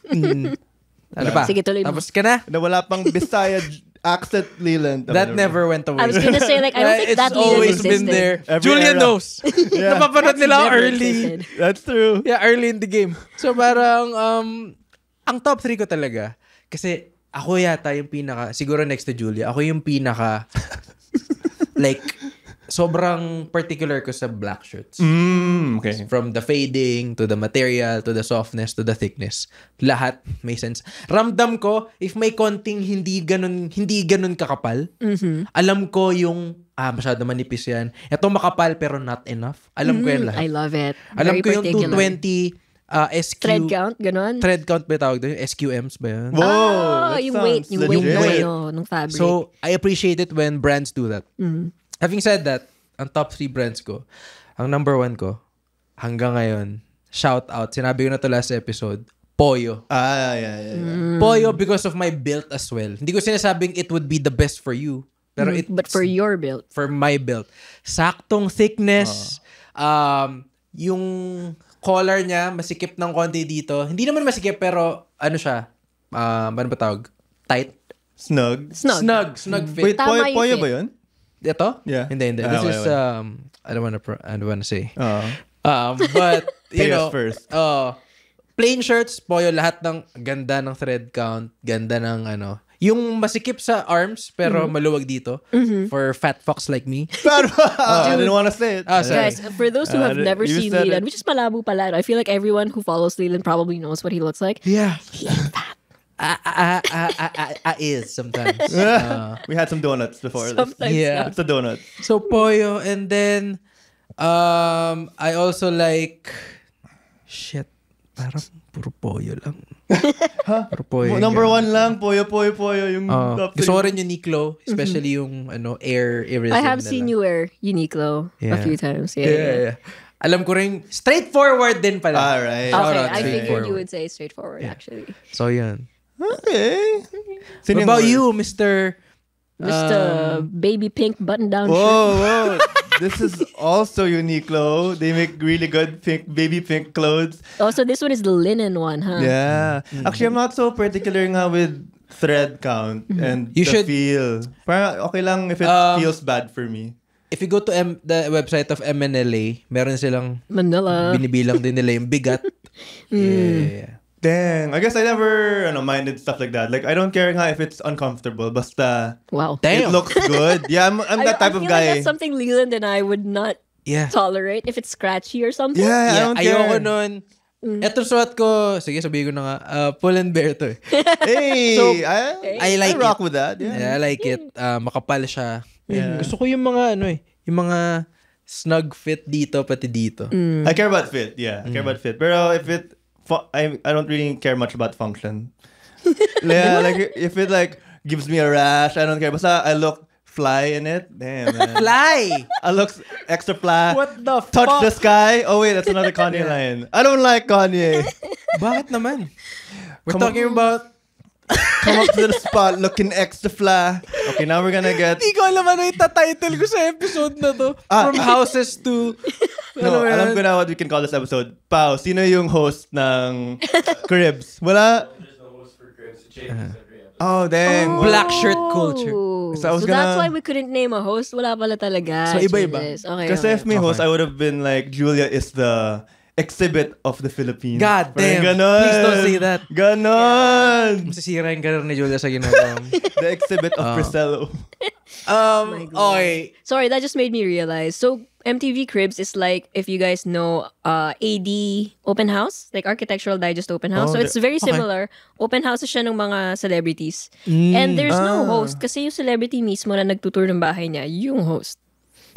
Speaker 2: Ano pa?
Speaker 4: Sige, tuloy mo.
Speaker 2: Tapos ka na?
Speaker 3: Na wala pang Bisaya accent Leland.
Speaker 2: That never went away.
Speaker 4: I was gonna say, like, I don't think
Speaker 2: It's
Speaker 4: that Leland
Speaker 2: always
Speaker 4: existed.
Speaker 2: been there.
Speaker 3: Every
Speaker 2: Julia
Speaker 3: era.
Speaker 2: knows.
Speaker 3: Yeah.
Speaker 2: Napapanood nila ako
Speaker 4: Never
Speaker 2: early.
Speaker 4: existed.
Speaker 3: That's true.
Speaker 2: Yeah, early in the game. So parang, ang top 3 ko talaga, kasi ako yata yung pinaka, siguro next to Julia, ako yung pinaka, like, sobrang particular ko sa black shirts.
Speaker 3: Okay.
Speaker 2: From the fading, to the material, to the softness, to the thickness. Lahat may sense. Ramdam ko, if may konting hindi ganun kakapal, alam ko yung, masyado manipis yan. Ito makapal pero not enough. Alam ko yan lahat.
Speaker 4: I love it.
Speaker 2: Alam
Speaker 4: Very
Speaker 2: ko yung
Speaker 4: particular.
Speaker 2: 220 SQ.
Speaker 4: Thread count, ganon?
Speaker 2: Thread count ba tawag doon? SQMs ba yun?
Speaker 3: Whoa!
Speaker 4: Yung weight
Speaker 3: legit.
Speaker 4: ng fabric.
Speaker 2: So, I appreciate it when brands do that. Having said that, ang top 3 brands ko, ang number 1 ko, hanggang ngayon, shout out, sinabi ko na to last episode, Poyo.
Speaker 3: Yeah.
Speaker 2: Poyo because of my build as well. Hindi ko sinasabing it would be the best for you, pero
Speaker 4: but for your build.
Speaker 2: for my build. Saktong thickness, yung collar niya, masikip ng konti dito. Hindi naman masikip, pero ano siya, ano ba tawag? Tight?
Speaker 3: Snug.
Speaker 4: Snug.
Speaker 2: Snug fit.
Speaker 3: Wait,
Speaker 4: Tama yung
Speaker 3: Poyo
Speaker 4: fit.
Speaker 3: ba yun?
Speaker 2: Ito?
Speaker 3: Yeah.
Speaker 2: Hindi.
Speaker 3: Ah,
Speaker 2: This
Speaker 3: okay,
Speaker 2: is,
Speaker 3: okay.
Speaker 2: I don't wanna say.
Speaker 3: Oh.
Speaker 2: But, you
Speaker 3: Pay us
Speaker 2: know,
Speaker 3: first.
Speaker 2: Plain shirts, Poyo, lahat ng ganda ng thread count, ganda ng yung masikip sa arms, pero maluwag dito, for fat fucks like me.
Speaker 3: Pero, I didn't want to say it.
Speaker 2: Sorry.
Speaker 4: Guys, for those who have never
Speaker 3: you
Speaker 4: seen
Speaker 3: said
Speaker 4: Leland,
Speaker 3: it.
Speaker 4: which is malabo pala, I feel like everyone who follows Leland probably knows what he looks like.
Speaker 2: Yeah. I is sometimes.
Speaker 3: We had some donuts before this.
Speaker 4: Sometimes,
Speaker 2: Yeah.
Speaker 3: It's a donut.
Speaker 2: So Poyo, and then I also like parang puro Poyo lang. Puro Poyo.
Speaker 3: Number 1 lang, Poyo. Yung top
Speaker 2: Gusto ko
Speaker 3: 3.
Speaker 2: rin Uniqlo, especially yung Air Iris.
Speaker 4: I have seen you wear Uniqlo a few times. Yeah.
Speaker 2: Alam ko rin, straightforward din pala.
Speaker 3: Alright.
Speaker 4: Okay,
Speaker 2: Shout out,
Speaker 4: I figured
Speaker 2: straightforward.
Speaker 4: you would say straightforward, actually.
Speaker 2: So yun.
Speaker 3: Okay.
Speaker 2: What about you, Mr.
Speaker 4: Mr. Baby Pink button-down shirt.
Speaker 3: Whoa. This is also Uniqlo. They make really good baby pink clothes.
Speaker 4: Oh, so this one is the linen one, huh?
Speaker 3: Yeah. Actually, I'm not so particular nga with thread count and
Speaker 2: You
Speaker 3: the
Speaker 2: should-
Speaker 3: feel. Parang okay lang if it feels bad for me.
Speaker 2: If you go to the website of MNLA, meron silang
Speaker 4: Manila.
Speaker 2: binibilang din nila yung bigat. Yeah.
Speaker 3: Dang. I guess I never minded stuff like that. Like, I don't care nga if it's uncomfortable. Basta
Speaker 4: Wow.
Speaker 2: Damn.
Speaker 3: it looks good. Yeah, I'm that type
Speaker 4: I
Speaker 3: of
Speaker 4: feel like
Speaker 3: guy.
Speaker 4: that's something Leland and I would not
Speaker 2: Yeah.
Speaker 4: tolerate if it's scratchy or something.
Speaker 3: Yeah, I don't care.
Speaker 2: Ayoko nun. Eto suot ko, sige sabihin ko na nga, Pull and Bear to eh.
Speaker 3: Hey,
Speaker 2: So,
Speaker 3: I
Speaker 2: like
Speaker 3: rock
Speaker 2: it.
Speaker 3: with that. Yeah.
Speaker 2: Yeah, I like it. Makapal siya.
Speaker 3: Yeah.
Speaker 2: Gusto ko yung mga yung mga snug fit dito pati dito.
Speaker 3: I care about fit. Yeah, I care about fit. Pero if it, I don't really care much about function. Yeah, like if it like gives me a rash, I don't care. Basta I look fly in it. Damn, man.
Speaker 2: Fly!
Speaker 3: I look extra fly.
Speaker 2: What the
Speaker 3: Touch
Speaker 2: fuck?
Speaker 3: the sky. Oh wait, that's another Kanye line. I don't like Kanye.
Speaker 2: Bakit naman? We're
Speaker 3: Come on.
Speaker 2: talking about...
Speaker 3: Come up to the spot looking extra fly. Okay, now we're gonna get.
Speaker 2: Hindi ko alam ano yung title ko sa episode na to. From houses to...
Speaker 3: No, alam ko na what we can call this episode. Pao, sino yung host ng Cribs? Wala?
Speaker 5: There's no host for Cribs. It changes every episode.
Speaker 3: Oh, dang.
Speaker 2: Black shirt culture.
Speaker 3: So I was
Speaker 4: So that's
Speaker 3: gonna-
Speaker 4: why we couldn't name a host. Wala pala talaga.
Speaker 2: So, iba-iba.
Speaker 4: Jesus. Okay,
Speaker 3: Kasi
Speaker 4: okay.
Speaker 3: if may host, I would have been like, Julia is the exhibit of the Philippines.
Speaker 2: God damn.
Speaker 3: Parang ganon.
Speaker 2: Please don't say that.
Speaker 3: Ganon.
Speaker 2: Masisira yung career ni Julia sa ginagawa mo.
Speaker 3: The exhibit of Priscello.
Speaker 2: Okay.
Speaker 4: Sorry, that just made me realize. So MTV Cribs is like, if you guys know, AD Open House, like Architectural Digest Open House. So it's very similar. Open houses siya ng mga celebrities. And there's no host kasi yung celebrity mismo na nagtutour ng bahay niya, yung host.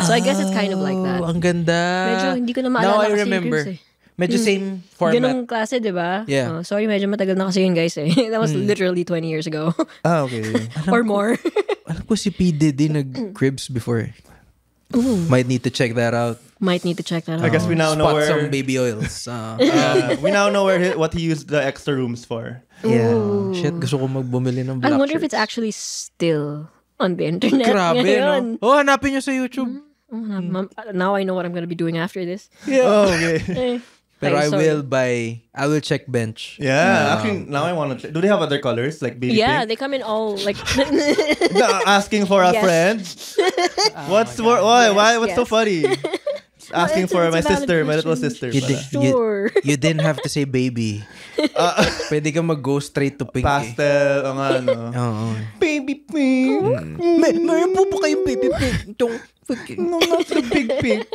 Speaker 4: So I guess it's kind of like that.
Speaker 2: Ang ganda.
Speaker 4: Medyo hindi ko na
Speaker 2: Now
Speaker 4: maalala
Speaker 2: I
Speaker 4: kasi yung
Speaker 2: remember.
Speaker 4: Cribs eh.
Speaker 2: Medyo same format.
Speaker 4: Ganong klase, di ba?
Speaker 2: Yeah.
Speaker 4: Oh, sorry, medyo matagal na kasi yun, guys eh. That was literally 20 years ago.
Speaker 3: Ah, okay.
Speaker 4: Or more.
Speaker 2: Alam ko si P. Diddy nag-cribs before. Might need to check that out.
Speaker 4: Might need to check that out.
Speaker 3: I guess we now know
Speaker 2: Spot
Speaker 3: where.
Speaker 2: some baby oils.
Speaker 3: We now know what he used the extra rooms for.
Speaker 2: Yeah. Shit, gusto ko magbumili ng black
Speaker 4: I wonder if
Speaker 2: shirts.
Speaker 4: it's actually still on the internet.
Speaker 2: Grabe,
Speaker 4: ngayon.
Speaker 2: no? Oh, hanapin nyo sa YouTube.
Speaker 4: Now I know what I'm gonna be doing after this.
Speaker 3: Oh, okay.
Speaker 4: Eh.
Speaker 2: Pero
Speaker 4: Ay,
Speaker 2: I
Speaker 4: sorry.
Speaker 2: will check bench.
Speaker 3: Yeah, actually, now I want to check. Do they have other colors like baby
Speaker 4: Yeah,
Speaker 3: pink?
Speaker 4: they come in all like.
Speaker 3: No, asking for a
Speaker 4: Yes.
Speaker 3: friend. Why? What's so
Speaker 4: yes.
Speaker 3: funny? Asking
Speaker 4: it's
Speaker 3: for
Speaker 4: a
Speaker 3: my
Speaker 4: valid
Speaker 3: sister, my little
Speaker 4: question.
Speaker 3: sister.
Speaker 2: You,
Speaker 3: pala.
Speaker 4: Sure.
Speaker 2: you didn't have to say baby. Pwede ka mag-go straight to pink.
Speaker 3: Pastel, ang ano.
Speaker 2: Oo.
Speaker 3: Baby baby pig.
Speaker 2: Meron po ba kayong baby pig?
Speaker 3: No, not the big pig.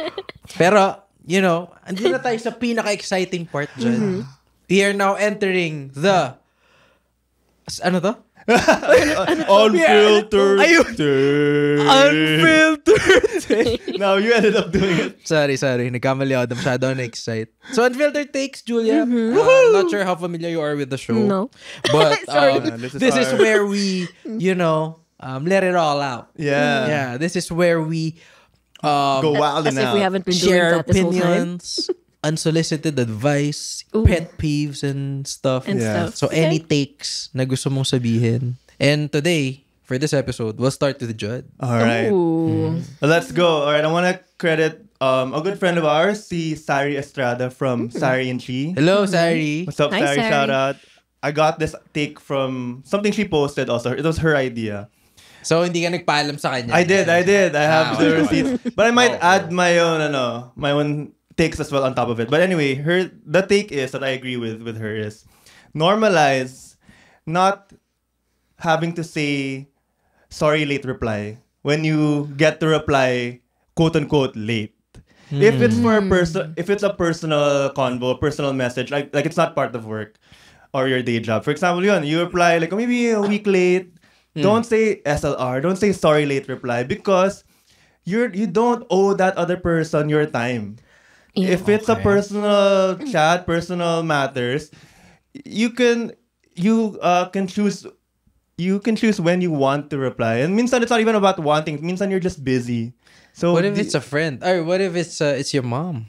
Speaker 2: Pero, andun na tayo sa pinaka-exciting part dyan. We are now entering the... Ano to?
Speaker 3: Unfiltered.
Speaker 2: Ayun.
Speaker 3: Take.
Speaker 2: Unfiltered.
Speaker 3: Now you ended up doing it.
Speaker 2: Sorry. Nagkamali ako. Masyado ako na-excite. So, Unfiltered Takes, Julia. Not sure how familiar you are with the show.
Speaker 4: No.
Speaker 2: But this is
Speaker 3: our-
Speaker 2: where we, let it all out.
Speaker 3: Yeah.
Speaker 2: Yeah, this is where we
Speaker 3: Go wild
Speaker 4: As
Speaker 3: and
Speaker 4: if we
Speaker 3: out.
Speaker 4: haven't been doing
Speaker 2: share
Speaker 4: that this whole time.
Speaker 2: opinions, unsolicited advice,
Speaker 4: Ooh.
Speaker 2: pet peeves and stuff.
Speaker 4: And
Speaker 3: Yeah.
Speaker 4: stuff.
Speaker 2: So
Speaker 4: Okay.
Speaker 2: any takes na gusto mong sabihin. And today, for this episode, we'll start with Judd.
Speaker 3: All right.
Speaker 4: Ooh.
Speaker 3: Well, let's go. All right. I want to credit a good friend of ours, si Sari Estrada from Sari and Chi.
Speaker 2: Hello, Sari.
Speaker 3: What's up,
Speaker 4: Hi,
Speaker 3: Sari?
Speaker 4: Sari.
Speaker 3: Shout out. I got this take from something she posted also. It was her idea.
Speaker 2: So, hindi ka nagpaalam sa kanya?
Speaker 3: I did. I have the
Speaker 2: okay.
Speaker 3: receipts. But I might add my own takes as well on top of it. But anyway, the take is that I agree with her is normalize not having to say sorry late reply when you get the reply quote unquote late. If it's for a if it's a personal convo, personal message, like it's not part of work or your day job. For example, you reply like maybe a week late. Don't say SLR. Don't say sorry late reply because you don't owe that other person your time.
Speaker 4: Yeah.
Speaker 3: If it's a personal chat, personal matters, you can choose when you want to reply. And minsan it's not even about wanting. Minsan you're just busy. So
Speaker 2: What if it's a friend? Or what if it's your mom?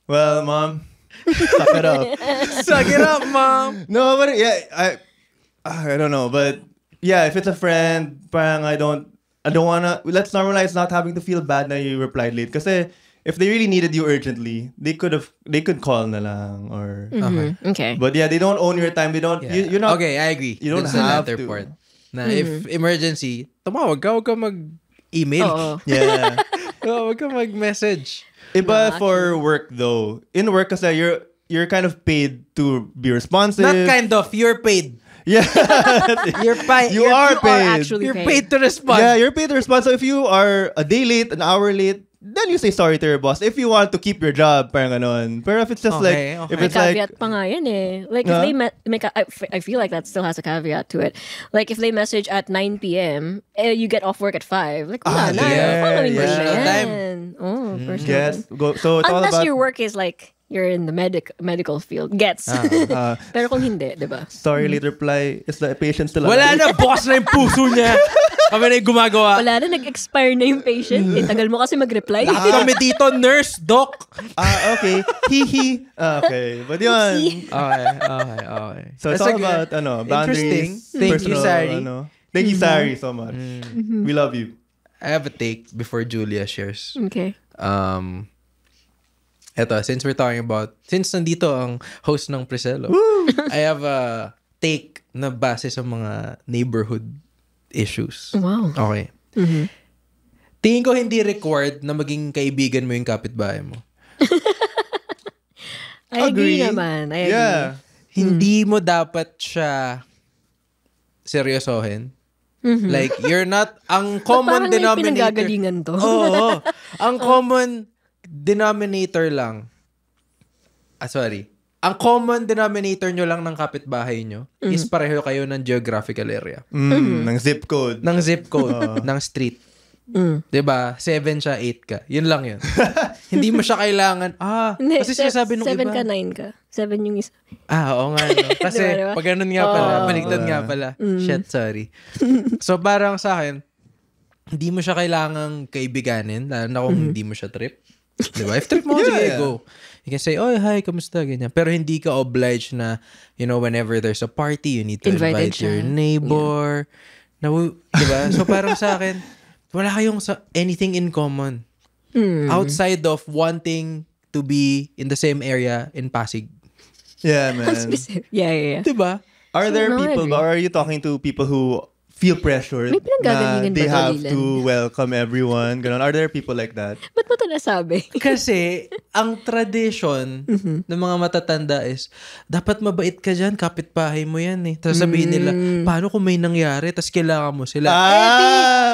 Speaker 3: well, mom, suck it up.
Speaker 2: Suck it up, mom!
Speaker 3: No, but yeah, I don't know, but yeah, if it's a friend, parang I don't wanna. Let's normalize not having to feel bad that you replied late. Kasi if they really needed you urgently, they could call na lang or.
Speaker 4: Okay.
Speaker 3: But yeah, they don't own your time. They don't.
Speaker 2: Yeah.
Speaker 3: You're not.
Speaker 2: Okay, I agree.
Speaker 3: You don't
Speaker 2: That's the
Speaker 3: have
Speaker 2: latter
Speaker 3: to.
Speaker 2: part. Na if emergency, tumawag ka, huwag ka mag-email.
Speaker 4: Oo.
Speaker 3: Yeah.
Speaker 2: Huwag ka mag-message.
Speaker 3: Iba for work though. In work kasi you're kind of paid to be responsive.
Speaker 2: Not kind of, you're paid.
Speaker 3: Yeah.
Speaker 2: You're paid.
Speaker 3: You are
Speaker 4: You are
Speaker 3: paid.
Speaker 4: actually
Speaker 2: You're
Speaker 4: paid.
Speaker 2: paid to respond.
Speaker 3: Yeah, you're paid to respond. So if you are a day late, an hour late, then you say sorry to your boss. If you want to keep your job, parang ganon. Pero if it's just
Speaker 2: Okay,
Speaker 3: like,
Speaker 2: okay.
Speaker 3: if
Speaker 4: May
Speaker 3: it's like,
Speaker 4: caveat pa nga yan eh. Like, if
Speaker 3: Huh?
Speaker 4: they I feel like that still has a caveat to it. Like, if they message at 9 p.m., you get off work at 5. Like, wala na.
Speaker 3: yeah,
Speaker 4: Following mo
Speaker 3: yeah.
Speaker 4: siya
Speaker 2: Personal time.
Speaker 4: yan. Oh, personal
Speaker 3: yes,
Speaker 4: time.
Speaker 3: go. So it's all
Speaker 4: Unless
Speaker 3: about
Speaker 4: your work is like, you're in the medical field. Gets. Pero kung hindi, di ba?
Speaker 3: sorry late reply. Is the patient still
Speaker 2: Wala
Speaker 3: alive?
Speaker 2: na, boss na yung puso niya. Kami na yung gumagawa.
Speaker 4: Wala na, nag-expire na yung patient. Tagal mo kasi mag-reply.
Speaker 2: Kami dito, nurse, doc.
Speaker 3: Okay. He. Okay. But yun.
Speaker 2: Okay.
Speaker 3: So it's
Speaker 2: That's
Speaker 3: all
Speaker 2: a
Speaker 3: about
Speaker 2: interesting.
Speaker 3: boundaries.
Speaker 2: Thank you,
Speaker 3: personal,
Speaker 2: Sari.
Speaker 3: Thank you, Sari, so much. We love you.
Speaker 2: I have a take before Julia shares.
Speaker 4: Okay.
Speaker 2: Eto, since nandito ang host ng Priscelo, I have a take na base sa mga neighborhood issues.
Speaker 4: Wow.
Speaker 2: Okay. Tingin ko hindi required na maging kaibigan mo yung kapitbahay mo.
Speaker 4: I agree naman. I agree.
Speaker 3: Yeah.
Speaker 2: Hindi mo dapat siya seryosohin. Like, you're not, ang common
Speaker 4: Parang may
Speaker 2: denominator.
Speaker 4: pinanggagalingan to.
Speaker 2: Oo. Ang common denominator lang. Ang common denominator nyo lang ng kapitbahay nyo is pareho kayo ng geographical area.
Speaker 3: Ng zip code.
Speaker 2: Ng zip code, ng street. Diba? 7 siya, 8 ka. Yun lang yun. Hindi mo siya kailangan,
Speaker 4: Hindi,
Speaker 2: kasi sinasabi nung
Speaker 4: 7
Speaker 2: iba.
Speaker 4: ka, 9 ka. 7 yung isa.
Speaker 2: Oo nga. No? Kasi
Speaker 4: Diba?
Speaker 2: pag ganun nga pala, baligtad nga pala. Shit, sorry. So parang sa akin, hindi mo siya kailangang kaibiganin, lalo na kung hindi mo siya trip. Diba? If trip mo, sige, go. You can say, oh, hi, kamusta? Ganyan. Pero hindi ka obliged na, whenever there's a party, you need to
Speaker 4: Invited
Speaker 2: invite your
Speaker 4: siya.
Speaker 2: neighbor. Diba? So parang sa akin, wala kayong anything in common. Outside of wanting to be in the same area in Pasig.
Speaker 3: Yeah, man.
Speaker 4: Yeah.
Speaker 2: Diba?
Speaker 3: Are there
Speaker 4: No, I
Speaker 3: people,
Speaker 4: agree.
Speaker 3: or are you talking to people who feel pressured
Speaker 4: May pinanggagalingan
Speaker 3: na they
Speaker 4: ba,
Speaker 3: have
Speaker 4: Dolilan?
Speaker 3: to welcome everyone? Ganon. Are there people like that?
Speaker 4: Ba't mo ito nasabi?
Speaker 2: Kasi, ang tradition ng mga matatanda is, dapat mabait ka dyan, kapitbahay mo yan eh. Tapos sabihin nila, paano kung may nangyari, tapos kailangan mo sila.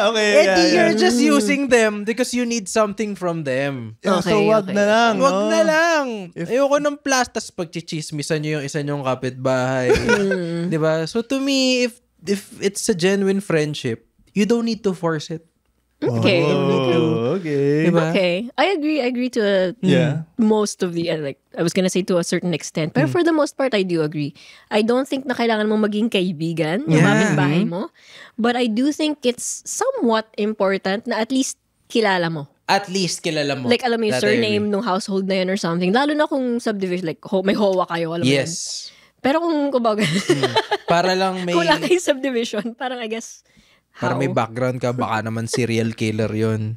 Speaker 3: Okay.
Speaker 2: Eddie,
Speaker 3: yeah.
Speaker 2: you're just using them because you need something from them.
Speaker 3: Yeah, so
Speaker 4: Okay,
Speaker 3: wag
Speaker 4: okay.
Speaker 3: na lang,
Speaker 2: Wag
Speaker 3: no?
Speaker 2: na lang. Ayoko ng plastas pagchichismisan nyo yung isa nyong kapitbahay. Diba? So to me, if it's a genuine friendship, you don't need to force it.
Speaker 4: Okay.
Speaker 3: Oh, okay.
Speaker 2: Diba?
Speaker 4: Okay. I agree to
Speaker 3: Yeah.
Speaker 4: most of the, like, I was gonna say to a certain extent. Pero for the most part, I do agree. I don't think na kailangan mo maging kaibigan ng
Speaker 2: Yeah.
Speaker 4: kapitbahay mo. But I do think it's somewhat important na at least kilala mo.
Speaker 2: At least kilala mo.
Speaker 4: Like, alam mo yung
Speaker 2: That I
Speaker 4: surname
Speaker 2: agree.
Speaker 4: ng household na yun or something. Lalo na kung subdivision, like, may HOA kayo, alam mo yun.
Speaker 2: Yes.
Speaker 4: Pero kung kumbaga,
Speaker 2: Para lang may
Speaker 4: kung wala kayong subdivision, parang I guess,
Speaker 2: para
Speaker 4: how?
Speaker 2: may background ka, baka naman serial killer yun.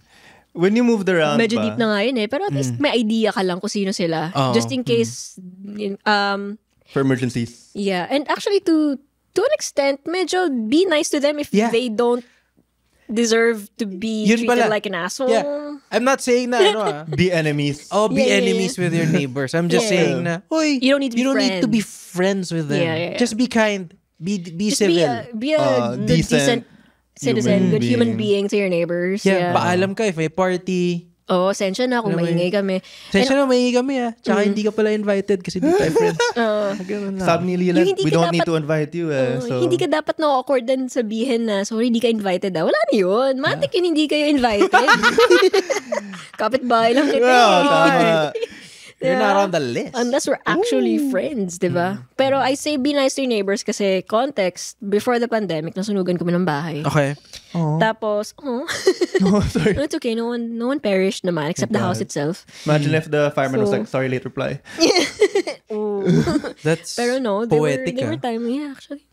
Speaker 3: When you moved around
Speaker 4: Medyo
Speaker 3: ba?
Speaker 4: deep na nga yun eh. Pero at least may idea ka lang kung sino sila.
Speaker 2: Oo.
Speaker 4: Just in case,
Speaker 3: For emergencies.
Speaker 4: yeah. And actually, to an extent, medyo be nice to them if
Speaker 2: Yeah.
Speaker 4: they don't deserve to be
Speaker 2: Yun
Speaker 4: treated
Speaker 2: pala.
Speaker 4: like an asshole.
Speaker 2: Yeah. I'm not saying na
Speaker 3: Be enemies.
Speaker 2: oh, be
Speaker 4: Yeah, yeah,
Speaker 2: enemies with your neighbors. I'm just
Speaker 4: Yeah.
Speaker 2: saying na, Hoy,
Speaker 4: You don't need to be
Speaker 2: be friends with them.
Speaker 4: Yeah, yeah, yeah.
Speaker 2: Just be kind. Be
Speaker 4: Just
Speaker 2: civil.
Speaker 4: be a good, decent citizen, good human being to your neighbors.
Speaker 2: Yeah,
Speaker 4: Yeah.
Speaker 2: paalam ka if may party.
Speaker 4: Oo, sensya na kung
Speaker 2: Alam mo
Speaker 4: maingay kami.
Speaker 2: Sensya na, may kami Tsaka hindi ka pala invited kasi di tayo friends. Ganun lang.
Speaker 3: Sabi ni Leland,
Speaker 4: Yung hindi
Speaker 3: we
Speaker 4: ka
Speaker 3: don't need
Speaker 4: dapat-
Speaker 3: to invite you. So.
Speaker 4: Hindi ka dapat na-awkward din sabihin na, sorry, hindi ka invited. Wala na yun. Matik yun, hindi kayo invited. Kapit-bahay lang kita.
Speaker 3: Well,
Speaker 4: eh.
Speaker 3: tama.
Speaker 2: You're
Speaker 4: Yeah.
Speaker 2: not on the list.
Speaker 4: Unless we're actually friends, di ba? Pero I say be nice to your neighbors kasi context, before the pandemic, nasunugan kami ng bahay.
Speaker 2: Okay.
Speaker 4: Tapos,
Speaker 3: Oh, sorry.
Speaker 4: no, it's okay. No one perished naman except the house itself.
Speaker 3: Imagine if the fireman was
Speaker 4: So-
Speaker 3: like, sorry, late reply.
Speaker 2: That's
Speaker 4: Pero no,
Speaker 2: poetic.
Speaker 4: they were timely, yeah, actually.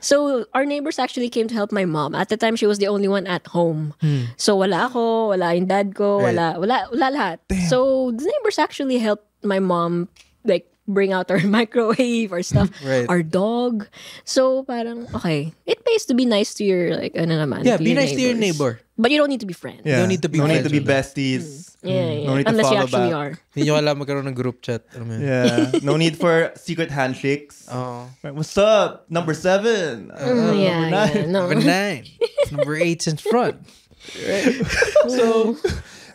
Speaker 4: So, our neighbors actually came to help my mom. At the time, she was the only one at home. So, wala ako, wala yung dad ko, wala lahat. So, the neighbors actually helped my mom, like, bring out our microwave, our stuff,
Speaker 2: Right.
Speaker 4: our dog. So, parang, okay. It pays to be nice to your, like, ano naman,
Speaker 2: Yeah, be nice to your
Speaker 4: neighbors.
Speaker 2: neighbor.
Speaker 4: But you don't need to be friends.
Speaker 3: Yeah.
Speaker 2: don't need to be
Speaker 3: no need to
Speaker 2: friends
Speaker 3: be
Speaker 2: with them.
Speaker 3: besties.
Speaker 4: Yeah.
Speaker 3: No need to
Speaker 4: Unless you
Speaker 3: follow
Speaker 4: actually
Speaker 3: back.
Speaker 4: are.
Speaker 2: Hindi nyo kailangan magkaroon ng group chat. Alam mo yun?
Speaker 3: Yeah. No need for secret handshakes.
Speaker 2: Oh.
Speaker 3: Like, what's up? Number 7.
Speaker 4: Yeah. No.
Speaker 2: Number 9. Number 8's in front. So,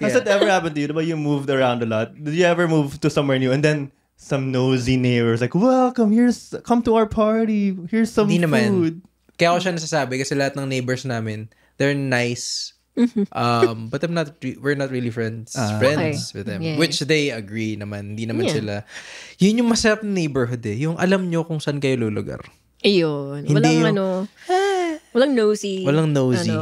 Speaker 3: Has it ever happened to you? Diba you moved around a lot? Did you ever move to somewhere new and then some nosy neighbors like, welcome, come to our party. Here's some
Speaker 2: Hindi naman.
Speaker 3: food.
Speaker 2: Kaya ako siya nasasabi kasi lahat ng neighbors namin, they're nice. But we're not really friends
Speaker 4: Okay.
Speaker 2: with them.
Speaker 4: Yeah.
Speaker 2: Which they agree naman. Hindi naman
Speaker 4: Yeah.
Speaker 2: sila. Yun yung masarap na neighborhood eh. Yung alam nyo kung saan kayo lulugar.
Speaker 4: Ayun.
Speaker 2: Hindi
Speaker 4: Walang nosy.
Speaker 2: Walang nosy.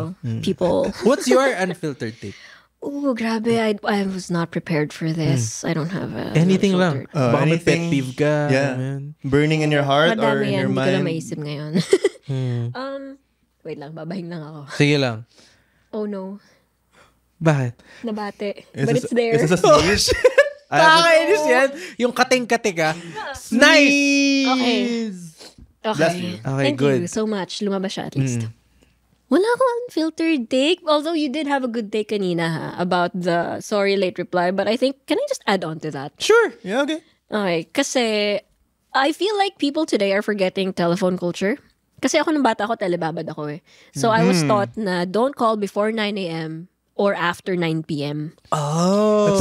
Speaker 4: People.
Speaker 2: What's your unfiltered take?
Speaker 4: Oh, grabe. I was not prepared for this. I don't have a...
Speaker 2: Anything lang.
Speaker 4: unfiltered.
Speaker 2: Baka may pet
Speaker 3: anything-
Speaker 2: peeve ka.
Speaker 3: Yeah.
Speaker 2: man.
Speaker 3: Burning in your heart or
Speaker 4: Madami
Speaker 3: in
Speaker 4: yan.
Speaker 3: your
Speaker 4: Hindi ko lang
Speaker 3: mind.
Speaker 4: maisip ngayon. Wait lang. Babahing lang ako.
Speaker 2: Sige lang.
Speaker 4: Oh no.
Speaker 2: Bakit?
Speaker 4: Nabate.
Speaker 3: Is
Speaker 4: But
Speaker 3: this-
Speaker 4: it's there.
Speaker 3: Is this a sneeze?
Speaker 2: Nakakainis yan. Yung kating-kate ka. Nice!
Speaker 4: Okay.
Speaker 3: Bless
Speaker 4: Okay.
Speaker 3: you.
Speaker 2: Okay,
Speaker 4: Thank
Speaker 2: good.
Speaker 4: you so much. Lumabas siya at least. Wala akong unfiltered take. Although you did have a good take kanina ha, about the sorry late reply. But I think, can I just add on to that?
Speaker 2: Sure.
Speaker 3: Yeah, okay.
Speaker 4: Okay. Kasi I feel like people today are forgetting telephone culture. Kasi ako nung bata ako, telebabad ako eh. So I was taught na don't call before 9 a.m. or after 9 p.m.
Speaker 2: Oh.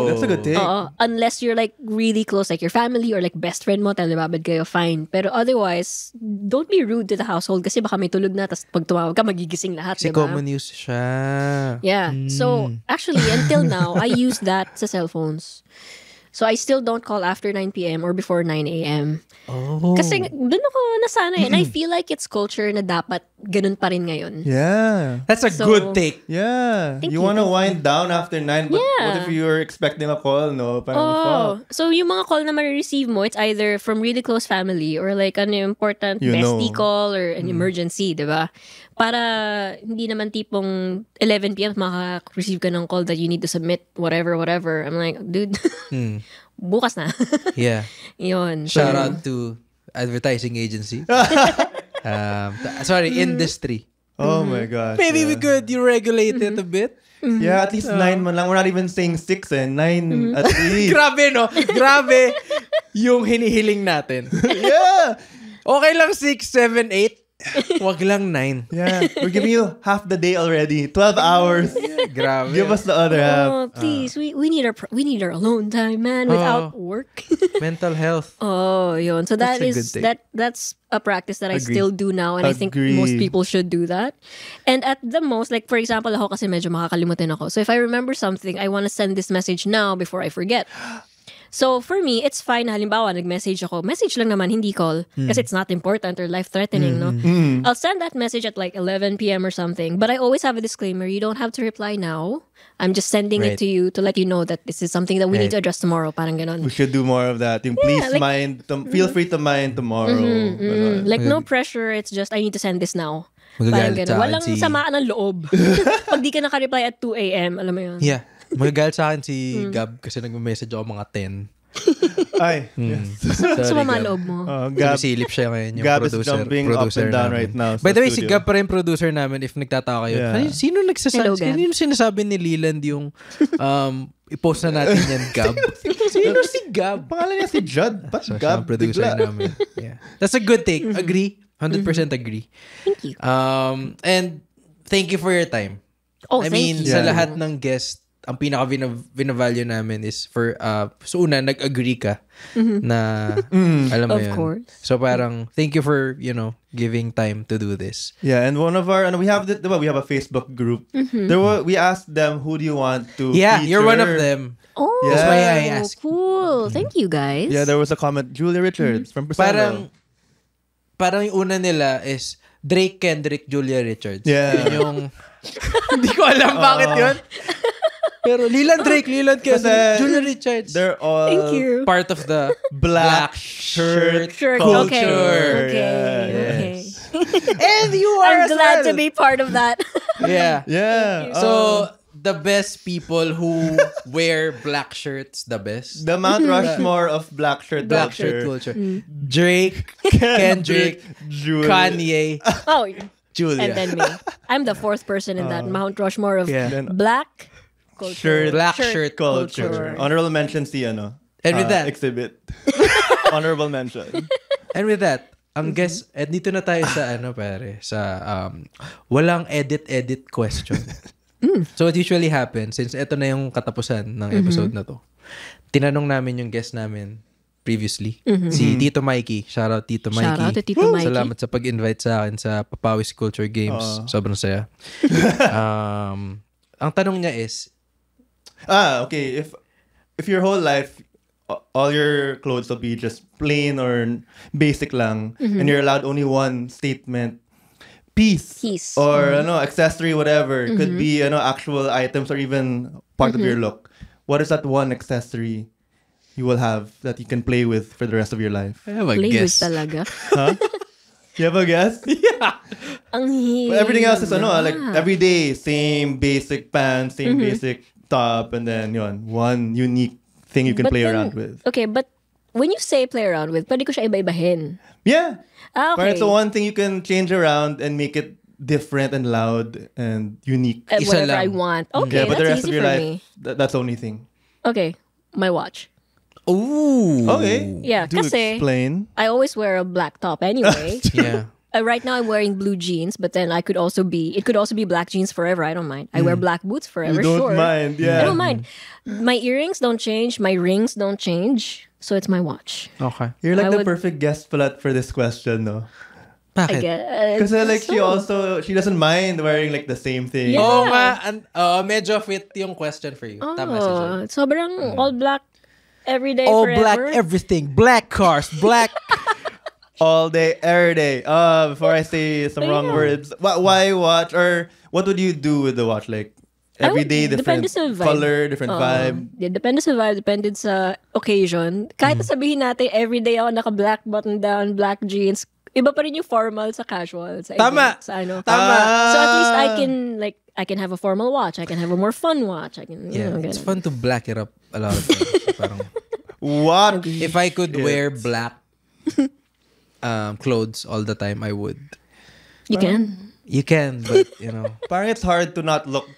Speaker 3: That's a good take.
Speaker 4: Oo. Unless you're like really close, like your family or like best friend mo, telebabad kayo, fine. Pero otherwise, don't be rude to the household kasi baka may tulog na tapos pag tumawag ka, magigising lahat,
Speaker 2: Kasi
Speaker 4: diba?
Speaker 2: common use siya.
Speaker 4: Yeah. So, actually, until now, I use that sa cellphones. So, I still don't call after 9 p.m. or before 9 a.m.
Speaker 2: Oh.
Speaker 4: Kasi dun ako nasanay. And I feel like it's culture na dapat ganun pa rin ngayon.
Speaker 3: Yeah.
Speaker 2: That's a
Speaker 4: So-
Speaker 2: good take.
Speaker 3: Yeah.
Speaker 4: Thank
Speaker 3: You
Speaker 4: you,
Speaker 3: want to
Speaker 4: thank
Speaker 3: wind down after 9, but
Speaker 4: Yeah.
Speaker 3: what if you're expecting a call, no? Parang,
Speaker 4: Oh,
Speaker 3: fuck.
Speaker 4: so yung mga call na ma-receive mo, it's either from really close family or like an important
Speaker 3: You
Speaker 4: bestie
Speaker 3: know.
Speaker 4: call or an emergency, di ba? Para hindi naman tipong 11 p.m. maka-receive ka ng call that you need to submit whatever. I'm like, dude, bukas na.
Speaker 2: Yeah.
Speaker 4: Yun.
Speaker 2: Shout out to advertising agency. Sorry, industry.
Speaker 3: Oh my gosh.
Speaker 2: Maybe we
Speaker 3: yeah.
Speaker 2: could regulate it a bit.
Speaker 3: Yeah, at least 9 man lang. We're not even saying 6 9 at least.
Speaker 2: Grabe, no? Grabe yung hinihiling natin.
Speaker 3: Yeah.
Speaker 2: Okay lang 6, 7, 8. Wag lang 9.
Speaker 3: Yeah. We're giving you half the day already. 12 hours.
Speaker 2: Grabe.
Speaker 3: Give us the other half.
Speaker 4: Oh, please, we need our alone time, man, without work.
Speaker 2: Mental health.
Speaker 4: Oh, yun. So
Speaker 2: That's a good thing.
Speaker 4: that's a practice that I
Speaker 3: Agree.
Speaker 4: still do now, and I think
Speaker 3: Agree.
Speaker 4: most people should do that. And at the most, like for example, ako kasi medyo makakalimutin ako. So if I remember something, I want to send this message now before I forget. So for me, it's fine na halimbawa nag-message ako. Message lang naman, hindi call. Kasi it's not important or life-threatening, no? I'll send that message at like 11 p.m. or something. But I always have a disclaimer. You don't have to reply now. I'm just sending
Speaker 2: Right.
Speaker 4: it to you to let you know that this is something that we need to address tomorrow. Parang ganon.
Speaker 3: We should do more of that. Yung please
Speaker 4: like-
Speaker 3: mind. Feel free to mind tomorrow. Ganun.
Speaker 4: Like no pressure. It's just I need to send this now.
Speaker 2: Magagalit sa akin
Speaker 4: Walang
Speaker 2: si-
Speaker 4: samaan ng loob. Pag di ka nakareply at 2 a.m., alam mo yun.
Speaker 2: Yeah. Magagalit sa akin si Gab kasi nag-message ako mga 10.
Speaker 3: Ay. Yes.
Speaker 2: Sorry,
Speaker 4: Sumama
Speaker 2: Gab.
Speaker 4: loob mo.
Speaker 3: Gab,
Speaker 2: Sumisilip siya ngayon yung
Speaker 3: Gab is
Speaker 2: producer.
Speaker 3: jumping up
Speaker 2: producer
Speaker 3: and down
Speaker 2: namin.
Speaker 3: right now sa
Speaker 2: By the way, si
Speaker 3: studio.
Speaker 2: Gab pa rin producer namin if nagtataka kayo.
Speaker 3: Yeah.
Speaker 2: Ay, sino
Speaker 4: Hello, Gab.
Speaker 2: sino sinasabi ni Leland yung i-post na natin yan, Gab? Sino si Gab?
Speaker 3: Pangalan niya si Judd. Ba't
Speaker 2: So, siya ang
Speaker 3: Gab?
Speaker 2: producer
Speaker 3: bigla?
Speaker 2: namin. Yeah. That's a good take. Agree. 100% agree.
Speaker 4: Thank you.
Speaker 2: And thank you for your time.
Speaker 4: Oh,
Speaker 2: I
Speaker 4: thank
Speaker 2: mean,
Speaker 4: you.
Speaker 2: sa
Speaker 3: Yeah.
Speaker 2: lahat ng guest, ang pinaka binavalue namin is for, so una, nag-agree ka na, alam mo
Speaker 4: Of
Speaker 2: yun.
Speaker 4: course.
Speaker 2: So parang, thank you for, giving time to do this.
Speaker 3: Yeah, and one of our, we have a Facebook group. We asked them, who do you want to
Speaker 2: Yeah,
Speaker 3: feature?
Speaker 2: you're one of them.
Speaker 4: Oh,
Speaker 3: That's
Speaker 2: why I asked.
Speaker 4: cool. Thank you, guys.
Speaker 3: Yeah, there was a comment, Julia Richards from Priscilla.
Speaker 2: Parang yung una nila is Drake, Kendrick, Julia Richards.
Speaker 3: Yeah.
Speaker 2: Yun yung, hindi ko alam bakit yun. Pero Leland Drake, Leland Kendrick,
Speaker 3: Kasi
Speaker 2: Julia Richards.
Speaker 3: They're all
Speaker 4: Thank you.
Speaker 2: Part of the
Speaker 3: black
Speaker 2: shirt
Speaker 4: Sure.
Speaker 2: culture.
Speaker 4: Okay. Okay.
Speaker 2: And you are
Speaker 4: I'm
Speaker 2: as
Speaker 4: glad
Speaker 2: well.
Speaker 4: to be part of that.
Speaker 2: Yeah.
Speaker 3: Yeah.
Speaker 2: So, the best people who wear black shirts, the best.
Speaker 3: The Mount Rushmore of black shirt
Speaker 2: Black shirt culture. Drake, Kendrick,
Speaker 3: Julia.
Speaker 2: Kanye,
Speaker 4: Oh,
Speaker 2: Julia.
Speaker 4: and then me. I'm the fourth person in that Mount Rushmore of
Speaker 2: Yeah.
Speaker 4: black culture.
Speaker 2: Black shirt
Speaker 3: culture. Honorable mention si
Speaker 2: And with that-
Speaker 3: exhibit. Honorable mention.
Speaker 2: And with that, ang guess, dito na tayo sa sa walang edit question. So what usually happens, since ito na yung katapusan ng episode na to, tinanong namin yung guest namin previously, si Tito Mikey. Shout out Tito Mikey.
Speaker 4: Shout out to Tito Mikey.
Speaker 2: Salamat sa pag-invite sa akin sa Papawis Culture Games. Sobrang saya. Ang tanong niya is,
Speaker 3: Okay. If your whole life, all your clothes will be just plain or basic lang, and you're allowed only one statement, piece. Or accessory, whatever. Could be actual items or even part of your look. What is that one accessory you will have that you can play with for the rest of your life?
Speaker 2: I have a
Speaker 4: Play with
Speaker 2: guess.
Speaker 4: talaga.
Speaker 3: You have a guess?
Speaker 4: Ang
Speaker 3: But everything else is like everyday, same basic pants, same basic top, and then one unique thing you can play around with.
Speaker 4: Okay, but when you say play around with, pwede ko siya iba-ibahin.
Speaker 3: Yeah.
Speaker 4: Ah,
Speaker 3: But
Speaker 4: okay.
Speaker 3: it's the one thing you can change around and make it different and loud and unique.
Speaker 2: Isa
Speaker 4: Whatever I
Speaker 2: lang.
Speaker 4: want. Okay,
Speaker 3: Yeah, but the
Speaker 4: that's
Speaker 3: rest of
Speaker 4: easy
Speaker 3: your
Speaker 4: for
Speaker 3: life,
Speaker 4: me.
Speaker 3: that's the only thing.
Speaker 4: Okay, my watch.
Speaker 2: Ooh.
Speaker 3: Okay.
Speaker 4: Yeah,
Speaker 3: Do
Speaker 4: kasi
Speaker 3: explain.
Speaker 4: I always wear a black top anyway.
Speaker 2: Yeah.
Speaker 4: Right now I'm wearing blue jeans, but then it could also be black jeans forever. I don't mind. I wear black boots forever.
Speaker 3: You don't
Speaker 4: sure.
Speaker 3: mind, yeah.
Speaker 4: I don't mind. My earrings don't change. My rings don't change. So it's my watch.
Speaker 2: Okay.
Speaker 3: You're like
Speaker 4: I
Speaker 3: the
Speaker 4: would-
Speaker 3: perfect guest pala for this question, no?
Speaker 4: I
Speaker 2: Bakit?
Speaker 4: guess.
Speaker 3: Because like she doesn't mind wearing like the same thing.
Speaker 4: Yeah.
Speaker 2: Oo nga. Medyo fit yung question for you. Tama si Joy.
Speaker 4: Sobrang all black every day
Speaker 2: All
Speaker 4: forever.
Speaker 2: black everything. Black cars. Black.
Speaker 3: All day, every day. Before I say some wrong words, why watch, or what would you do with the watch? Like every day, different
Speaker 4: depende sa vibe.
Speaker 3: color, different vibe.
Speaker 4: Yeah, depende sa vibe, depende sa occasion. Kahit sabihin natin, everyday ako naka-black button down, black jeans, iba pa rin yung formal sa casual. Sa
Speaker 2: Tama.
Speaker 4: event, Sa ano.
Speaker 2: Tama.
Speaker 4: So at least I can have a formal watch. I can have a more fun watch. I can,
Speaker 2: Yeah, it's
Speaker 4: ganun.
Speaker 2: fun to black it up a lot of times. Parang,
Speaker 3: What?
Speaker 2: if I could wear black clothes all the time, I would.
Speaker 4: You can.
Speaker 2: You can, but,
Speaker 3: Parang it's hard to not look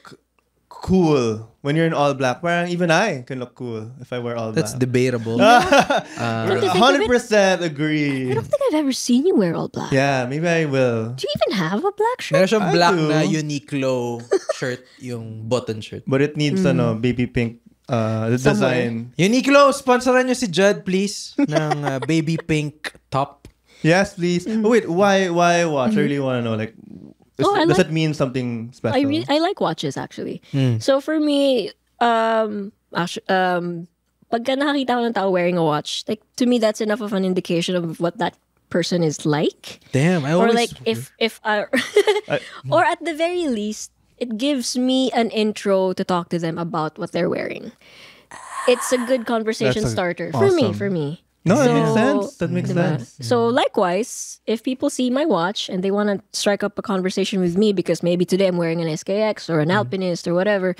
Speaker 3: cool when you're in all black. Parang even I can look cool if I wear all
Speaker 2: that's
Speaker 3: black.
Speaker 2: debatable.
Speaker 3: 100% agree.
Speaker 4: I don't think I've ever seen you wear all black.
Speaker 3: Yeah, maybe I will.
Speaker 4: Do you even have a black shirt?
Speaker 2: Meron siyang
Speaker 3: I
Speaker 2: black
Speaker 3: do.
Speaker 2: na Uniqlo shirt, yung button shirt.
Speaker 3: But it needs baby pink the design.
Speaker 2: Uniqlo, sponsoran nyo si Judd, please, ng baby pink top.
Speaker 3: Yes, please. Oh, wait, why watch? I really want to know. Like, does it mean something special?
Speaker 4: I like watches actually. So for me, pagka nakakita ko ng tao wearing a watch, like to me that's enough of an indication of what that person is like.
Speaker 2: Damn, I
Speaker 4: Or
Speaker 2: always...
Speaker 4: like if I or at the very least, it gives me an intro to talk to them about what they're wearing. It's a good conversation
Speaker 3: That's
Speaker 4: starter
Speaker 3: awesome.
Speaker 4: for me.
Speaker 3: No, that
Speaker 4: So,
Speaker 3: makes sense. That makes
Speaker 4: diba?
Speaker 3: sense.
Speaker 4: So likewise, if people see my watch and they want to strike up a conversation with me because maybe today I'm wearing an SKX or an Alpinist or whatever,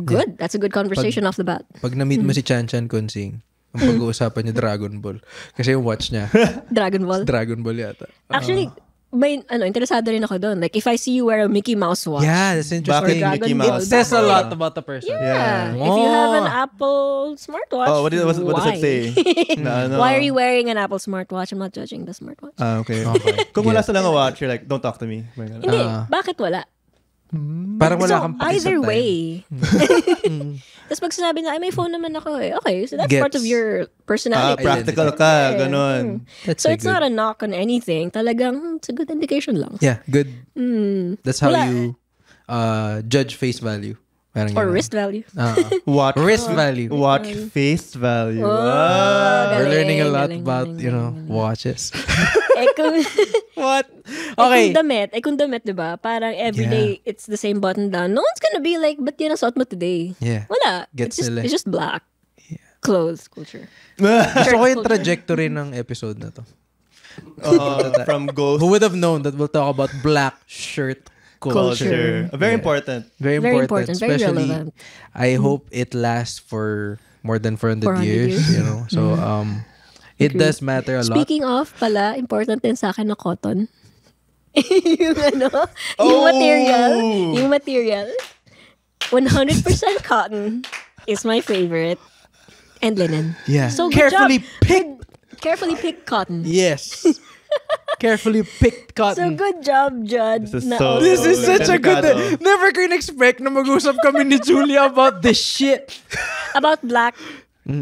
Speaker 4: good. That's a good conversation off the bat.
Speaker 2: Pag na-meet mo si Chan Chan Kunsing, ang pag-uusapan niya Dragon Ball. Kasi yung watch niya,
Speaker 4: Dragon Ball.
Speaker 2: Dragon Ball yata.
Speaker 4: Actually, may interesado rin ako doon. Like if I see you wear a Mickey Mouse watch.
Speaker 2: Yeah, that's interesting.
Speaker 3: Bakit Mickey
Speaker 4: Dragon Ball.
Speaker 3: Mouse?
Speaker 2: It says a lot about the person.
Speaker 4: Yeah.
Speaker 3: Yeah.
Speaker 4: If you have an
Speaker 2: Oh.
Speaker 4: Apple smartwatch,
Speaker 3: Oh, what does it
Speaker 4: why?
Speaker 3: say? No.
Speaker 4: Why are you wearing an Apple smartwatch? I'm not judging the smartwatch.
Speaker 3: Okay.
Speaker 2: Okay.
Speaker 3: Kung wala
Speaker 2: Yeah.
Speaker 3: silang a watch, you're like, don't talk to me.
Speaker 4: Hindi, bakit wala?
Speaker 2: Parang wala
Speaker 4: So,
Speaker 2: kang paki sa
Speaker 4: either
Speaker 2: time.
Speaker 4: way. Tapos pag sinabi na, ay, may phone naman ako eh. Okay, so that's
Speaker 2: Gets.
Speaker 4: part of your personality.
Speaker 3: Practical ka, ganon.
Speaker 2: That's
Speaker 4: So
Speaker 2: a
Speaker 4: it's not a knock on anything. Talagang, it's a good indication lang.
Speaker 2: Yeah, good. That's how
Speaker 4: Wala.
Speaker 2: you judge face value. Parang
Speaker 4: Or
Speaker 2: ganun.
Speaker 4: wrist value.
Speaker 3: Watch
Speaker 2: Wrist value.
Speaker 3: Watch face value.
Speaker 2: We're
Speaker 4: Galing,
Speaker 2: learning a lot
Speaker 4: galing,
Speaker 2: about,
Speaker 4: galing,
Speaker 2: watches.
Speaker 4: Eh kung,
Speaker 2: What?
Speaker 4: okay.
Speaker 2: Okay.
Speaker 4: Kung damit, diba? Parang everyday, it's the same button down. No one's gonna be like, ba't yun ang suot mo today?
Speaker 2: Yeah.
Speaker 4: Wala.
Speaker 2: Gets
Speaker 4: It's just,
Speaker 2: nila.
Speaker 4: it's just black. Clothes culture.
Speaker 2: Gusto ko yung trajectory ng episode na to.
Speaker 3: From Ghost
Speaker 2: Who would have known that we'll talk about black shirt culture?
Speaker 3: Culture. Very important.
Speaker 2: Very
Speaker 4: Very
Speaker 2: important.
Speaker 4: important, very
Speaker 2: Especially,
Speaker 4: relevant.
Speaker 2: I hope it lasts for more than 400
Speaker 4: 400
Speaker 2: years.
Speaker 4: years.
Speaker 2: So, it
Speaker 4: Agreed.
Speaker 2: does matter a lot.
Speaker 4: Speaking of pala, important din sa akin na cotton. yung yung material. 100% cotton is my favorite. And linen.
Speaker 2: Yeah.
Speaker 4: So good
Speaker 2: Carefully
Speaker 4: job.
Speaker 2: picked.
Speaker 4: Carefully picked cotton.
Speaker 2: Yes. Carefully picked
Speaker 4: So
Speaker 2: cotton.
Speaker 4: good job, Judd.
Speaker 3: This is
Speaker 4: na
Speaker 3: so-
Speaker 2: This is such a good...
Speaker 3: Delicado.
Speaker 2: Never can expect na mag-usap kami ni Julia about this shit.
Speaker 4: about black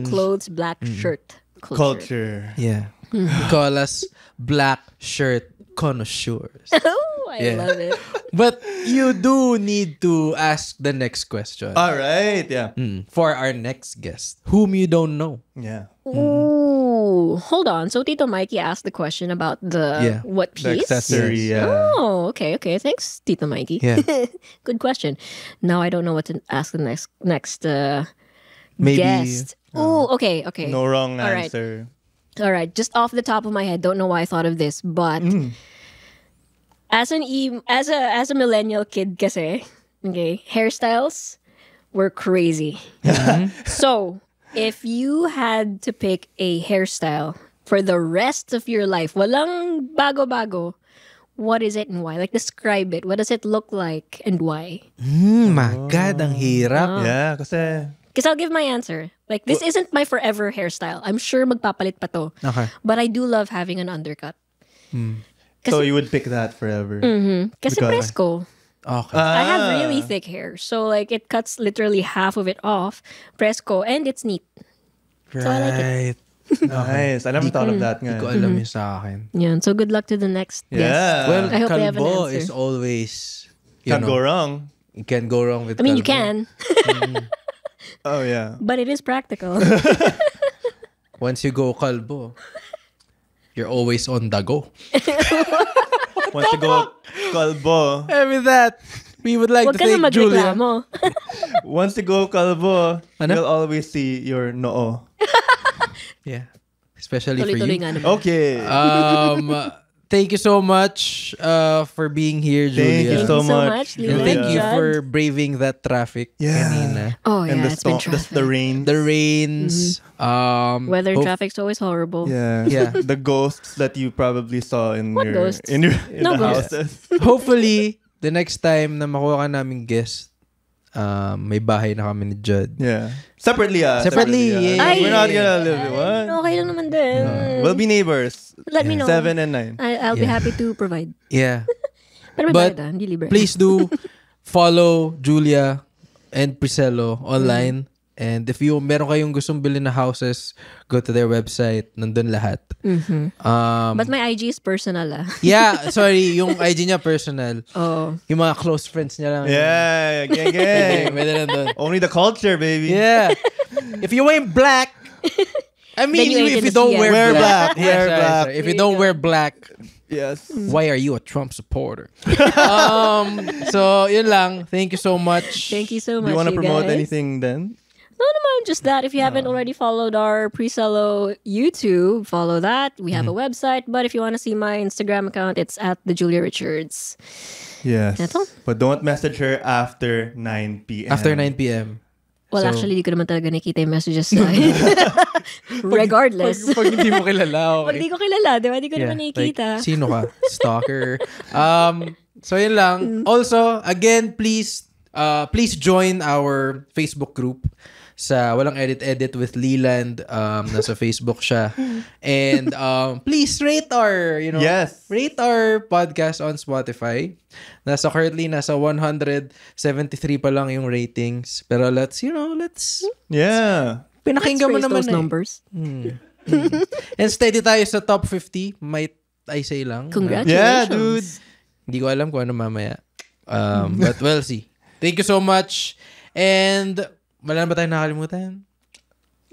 Speaker 4: clothes, black shirt
Speaker 3: Culture.
Speaker 2: Yeah. We call us black shirt connoisseurs.
Speaker 4: Oh, I
Speaker 2: Yeah.
Speaker 4: love it.
Speaker 2: But you do need to ask the next question.
Speaker 3: All right. Yeah.
Speaker 2: For our next guest, whom you don't know.
Speaker 3: Yeah.
Speaker 4: Ooh, hold on. So Tito Mikey asked the question about the
Speaker 2: Yeah.
Speaker 4: what
Speaker 3: The
Speaker 4: piece?
Speaker 3: accessory. Yeah.
Speaker 4: Oh, okay. Thanks, Tito Mikey.
Speaker 2: Yeah.
Speaker 4: Good question. Now I don't know what to ask the next
Speaker 2: Maybe.
Speaker 4: guest. Oh, okay.
Speaker 3: No wrong
Speaker 4: All right.
Speaker 3: answer.
Speaker 4: All right. Just off the top of my head, don't know why I thought of this, but as a millennial kid, kasi, okay, hairstyles were crazy. So if you had to pick a hairstyle for the rest of your life, walang bago-bago, what is it and why? Like, describe it. What does it look like and why?
Speaker 2: My God, ang hirap.
Speaker 3: Yeah, kasi
Speaker 4: Because I'll give my answer. Like, this isn't my forever hairstyle. I'm sure magpapalit pa to.
Speaker 2: Okay.
Speaker 4: But I do love having an undercut.
Speaker 3: so you would pick that forever.
Speaker 4: Kasi
Speaker 3: Because-
Speaker 4: Fresco.
Speaker 2: Okay.
Speaker 4: I have really thick hair. So, like, it cuts literally half of it off. Fresco. And it's neat. So, I like it.
Speaker 2: Right.
Speaker 3: Nice. I never thought of that.
Speaker 2: Hindi ko
Speaker 3: Nga.
Speaker 2: alam yun sa akin.
Speaker 4: Yun. So, good luck to the next guest.
Speaker 3: Yeah.
Speaker 2: Well,
Speaker 4: I hope they have an
Speaker 2: kalbo
Speaker 4: answer.
Speaker 2: is always, you
Speaker 3: Can't
Speaker 2: know,
Speaker 3: go wrong.
Speaker 2: you can't go wrong with
Speaker 4: I mean, you
Speaker 2: kalbo.
Speaker 4: can.
Speaker 3: Oh yeah.
Speaker 4: But it is practical.
Speaker 2: Once you go kalbo, you're always on the go.
Speaker 3: Once you go kalbo,
Speaker 2: And with that, we would like
Speaker 4: Huwag
Speaker 2: to
Speaker 4: ka na
Speaker 2: thank Julia.
Speaker 4: magreklamo.
Speaker 3: once you go kalbo,
Speaker 2: Ano?
Speaker 3: you'll always see your noo.
Speaker 2: Yeah. Especially for
Speaker 4: Tuloy-tuloy
Speaker 2: you.
Speaker 4: nga naman.
Speaker 3: Okay.
Speaker 2: thank you so much for being here, Julia.
Speaker 3: Thank you so much.
Speaker 2: And thank you for braving that traffic kanina.
Speaker 4: Oh yeah,
Speaker 3: And
Speaker 4: it's been traffic.
Speaker 3: the rain.
Speaker 2: The rains.
Speaker 4: Weather and traffic's always horrible.
Speaker 3: Yeah. The ghosts that you probably saw in
Speaker 4: What
Speaker 3: your
Speaker 4: ghosts?
Speaker 3: in
Speaker 4: No
Speaker 3: the
Speaker 4: ghosts.
Speaker 3: houses.
Speaker 2: Hopefully, the next time na makuha ka namin guest, may bahay na kami ni Judd.
Speaker 3: Yeah. Separately,
Speaker 2: Separately, yeah.
Speaker 4: Ay,
Speaker 3: We're not gonna live in one.
Speaker 4: Okay lang naman din.
Speaker 3: We'll be neighbors.
Speaker 4: Let me know.
Speaker 3: 7 and 9.
Speaker 4: I'll be
Speaker 2: Yeah.
Speaker 4: happy to provide.
Speaker 2: Yeah.
Speaker 4: Pero may
Speaker 2: But
Speaker 4: bayad, hindi libre.
Speaker 2: please do follow Julia and Priscelo online. And if meron kayong gustong bilhin na houses, go to their website. Nandun lahat.
Speaker 4: But my IG is personal
Speaker 2: Yeah, sorry. Yung IG niya personal.
Speaker 4: Oh.
Speaker 2: Yung mga close friends niya lang.
Speaker 3: Yeah, gang.
Speaker 2: Pwede nandun.
Speaker 3: Only the culture, baby.
Speaker 2: Yeah. If you ain't black, I mean,
Speaker 4: Then you ain't
Speaker 2: if
Speaker 4: in
Speaker 2: you
Speaker 4: the
Speaker 2: don't
Speaker 4: CN.
Speaker 2: wear
Speaker 3: Wear
Speaker 2: black.
Speaker 3: black, wear
Speaker 2: sorry,
Speaker 3: black.
Speaker 2: sorry. If you don't wear black,
Speaker 3: Yes.
Speaker 2: why are you a Trump supporter? So, yun lang. Thank you so much.
Speaker 4: Thank you so
Speaker 3: Do
Speaker 4: much,
Speaker 3: you want to promote
Speaker 4: guys.
Speaker 3: anything then?
Speaker 4: No, naman, just that. If you haven't already followed our Pre-Cello YouTube, follow that. We have a website. But if you want to see my Instagram account, it's at the Julia Richards.
Speaker 3: Yes.
Speaker 4: Eto?
Speaker 3: But don't message her after 9 p.m.
Speaker 2: After 9 p.m.
Speaker 4: Well,
Speaker 2: So-
Speaker 4: actually, di ko naman talaga nakita yung messages sa akin. Regardless.
Speaker 2: Pag hindi mo kilala,
Speaker 4: Pag di ko kilala, di ba? Di ko naman nakikita.
Speaker 2: Like, sino ka? Stalker. So yun lang. Also, again, please join our Facebook group sa Walang Edit with Leland. Nasa Facebook siya. And please rate our, rate our podcast on Spotify. Currently nasa 173 pa lang yung ratings. Pero let's
Speaker 3: Yeah.
Speaker 2: pinakinggan mo
Speaker 4: Let's raise
Speaker 2: naman
Speaker 4: those numbers.
Speaker 2: And steady tayo sa top 50. Might I say lang.
Speaker 4: Congratulations.
Speaker 3: Yeah, dude.
Speaker 2: Hindi ko alam kung ano mamaya. But we'll see. Thank you so much. And wala na ba tayong nakalimutan?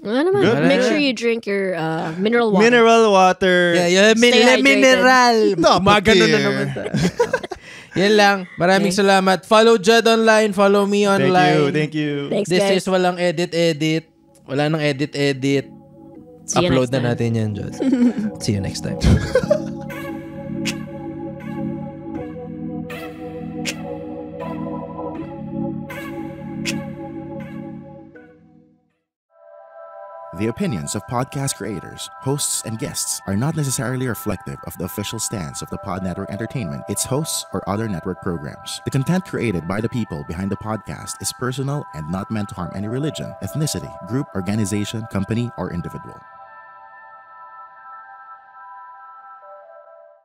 Speaker 4: Wala naman.
Speaker 3: Good.
Speaker 4: Make sure you drink your mineral water.
Speaker 3: Mineral water.
Speaker 2: Yeah,
Speaker 4: Stay hydrated.
Speaker 2: mineral.
Speaker 3: Top
Speaker 2: Magano na
Speaker 3: tier.
Speaker 2: naman tayo. Yan lang. Maraming salamat. Follow Judd online. Follow me online.
Speaker 3: Thank you.
Speaker 4: Thanks,
Speaker 2: This
Speaker 4: guys.
Speaker 2: is Walang Edit. Wala nang edit.
Speaker 4: See you
Speaker 2: Upload
Speaker 4: next
Speaker 2: na
Speaker 4: time.
Speaker 2: natin yan, Judd. See you next time.
Speaker 1: The opinions of podcast creators, hosts, and guests are not necessarily reflective of the official stance of the Pod Network Entertainment, its hosts, or other network programs. The content created by the people behind the podcast is personal and not meant to harm any religion, ethnicity, group, organization, company, or individual.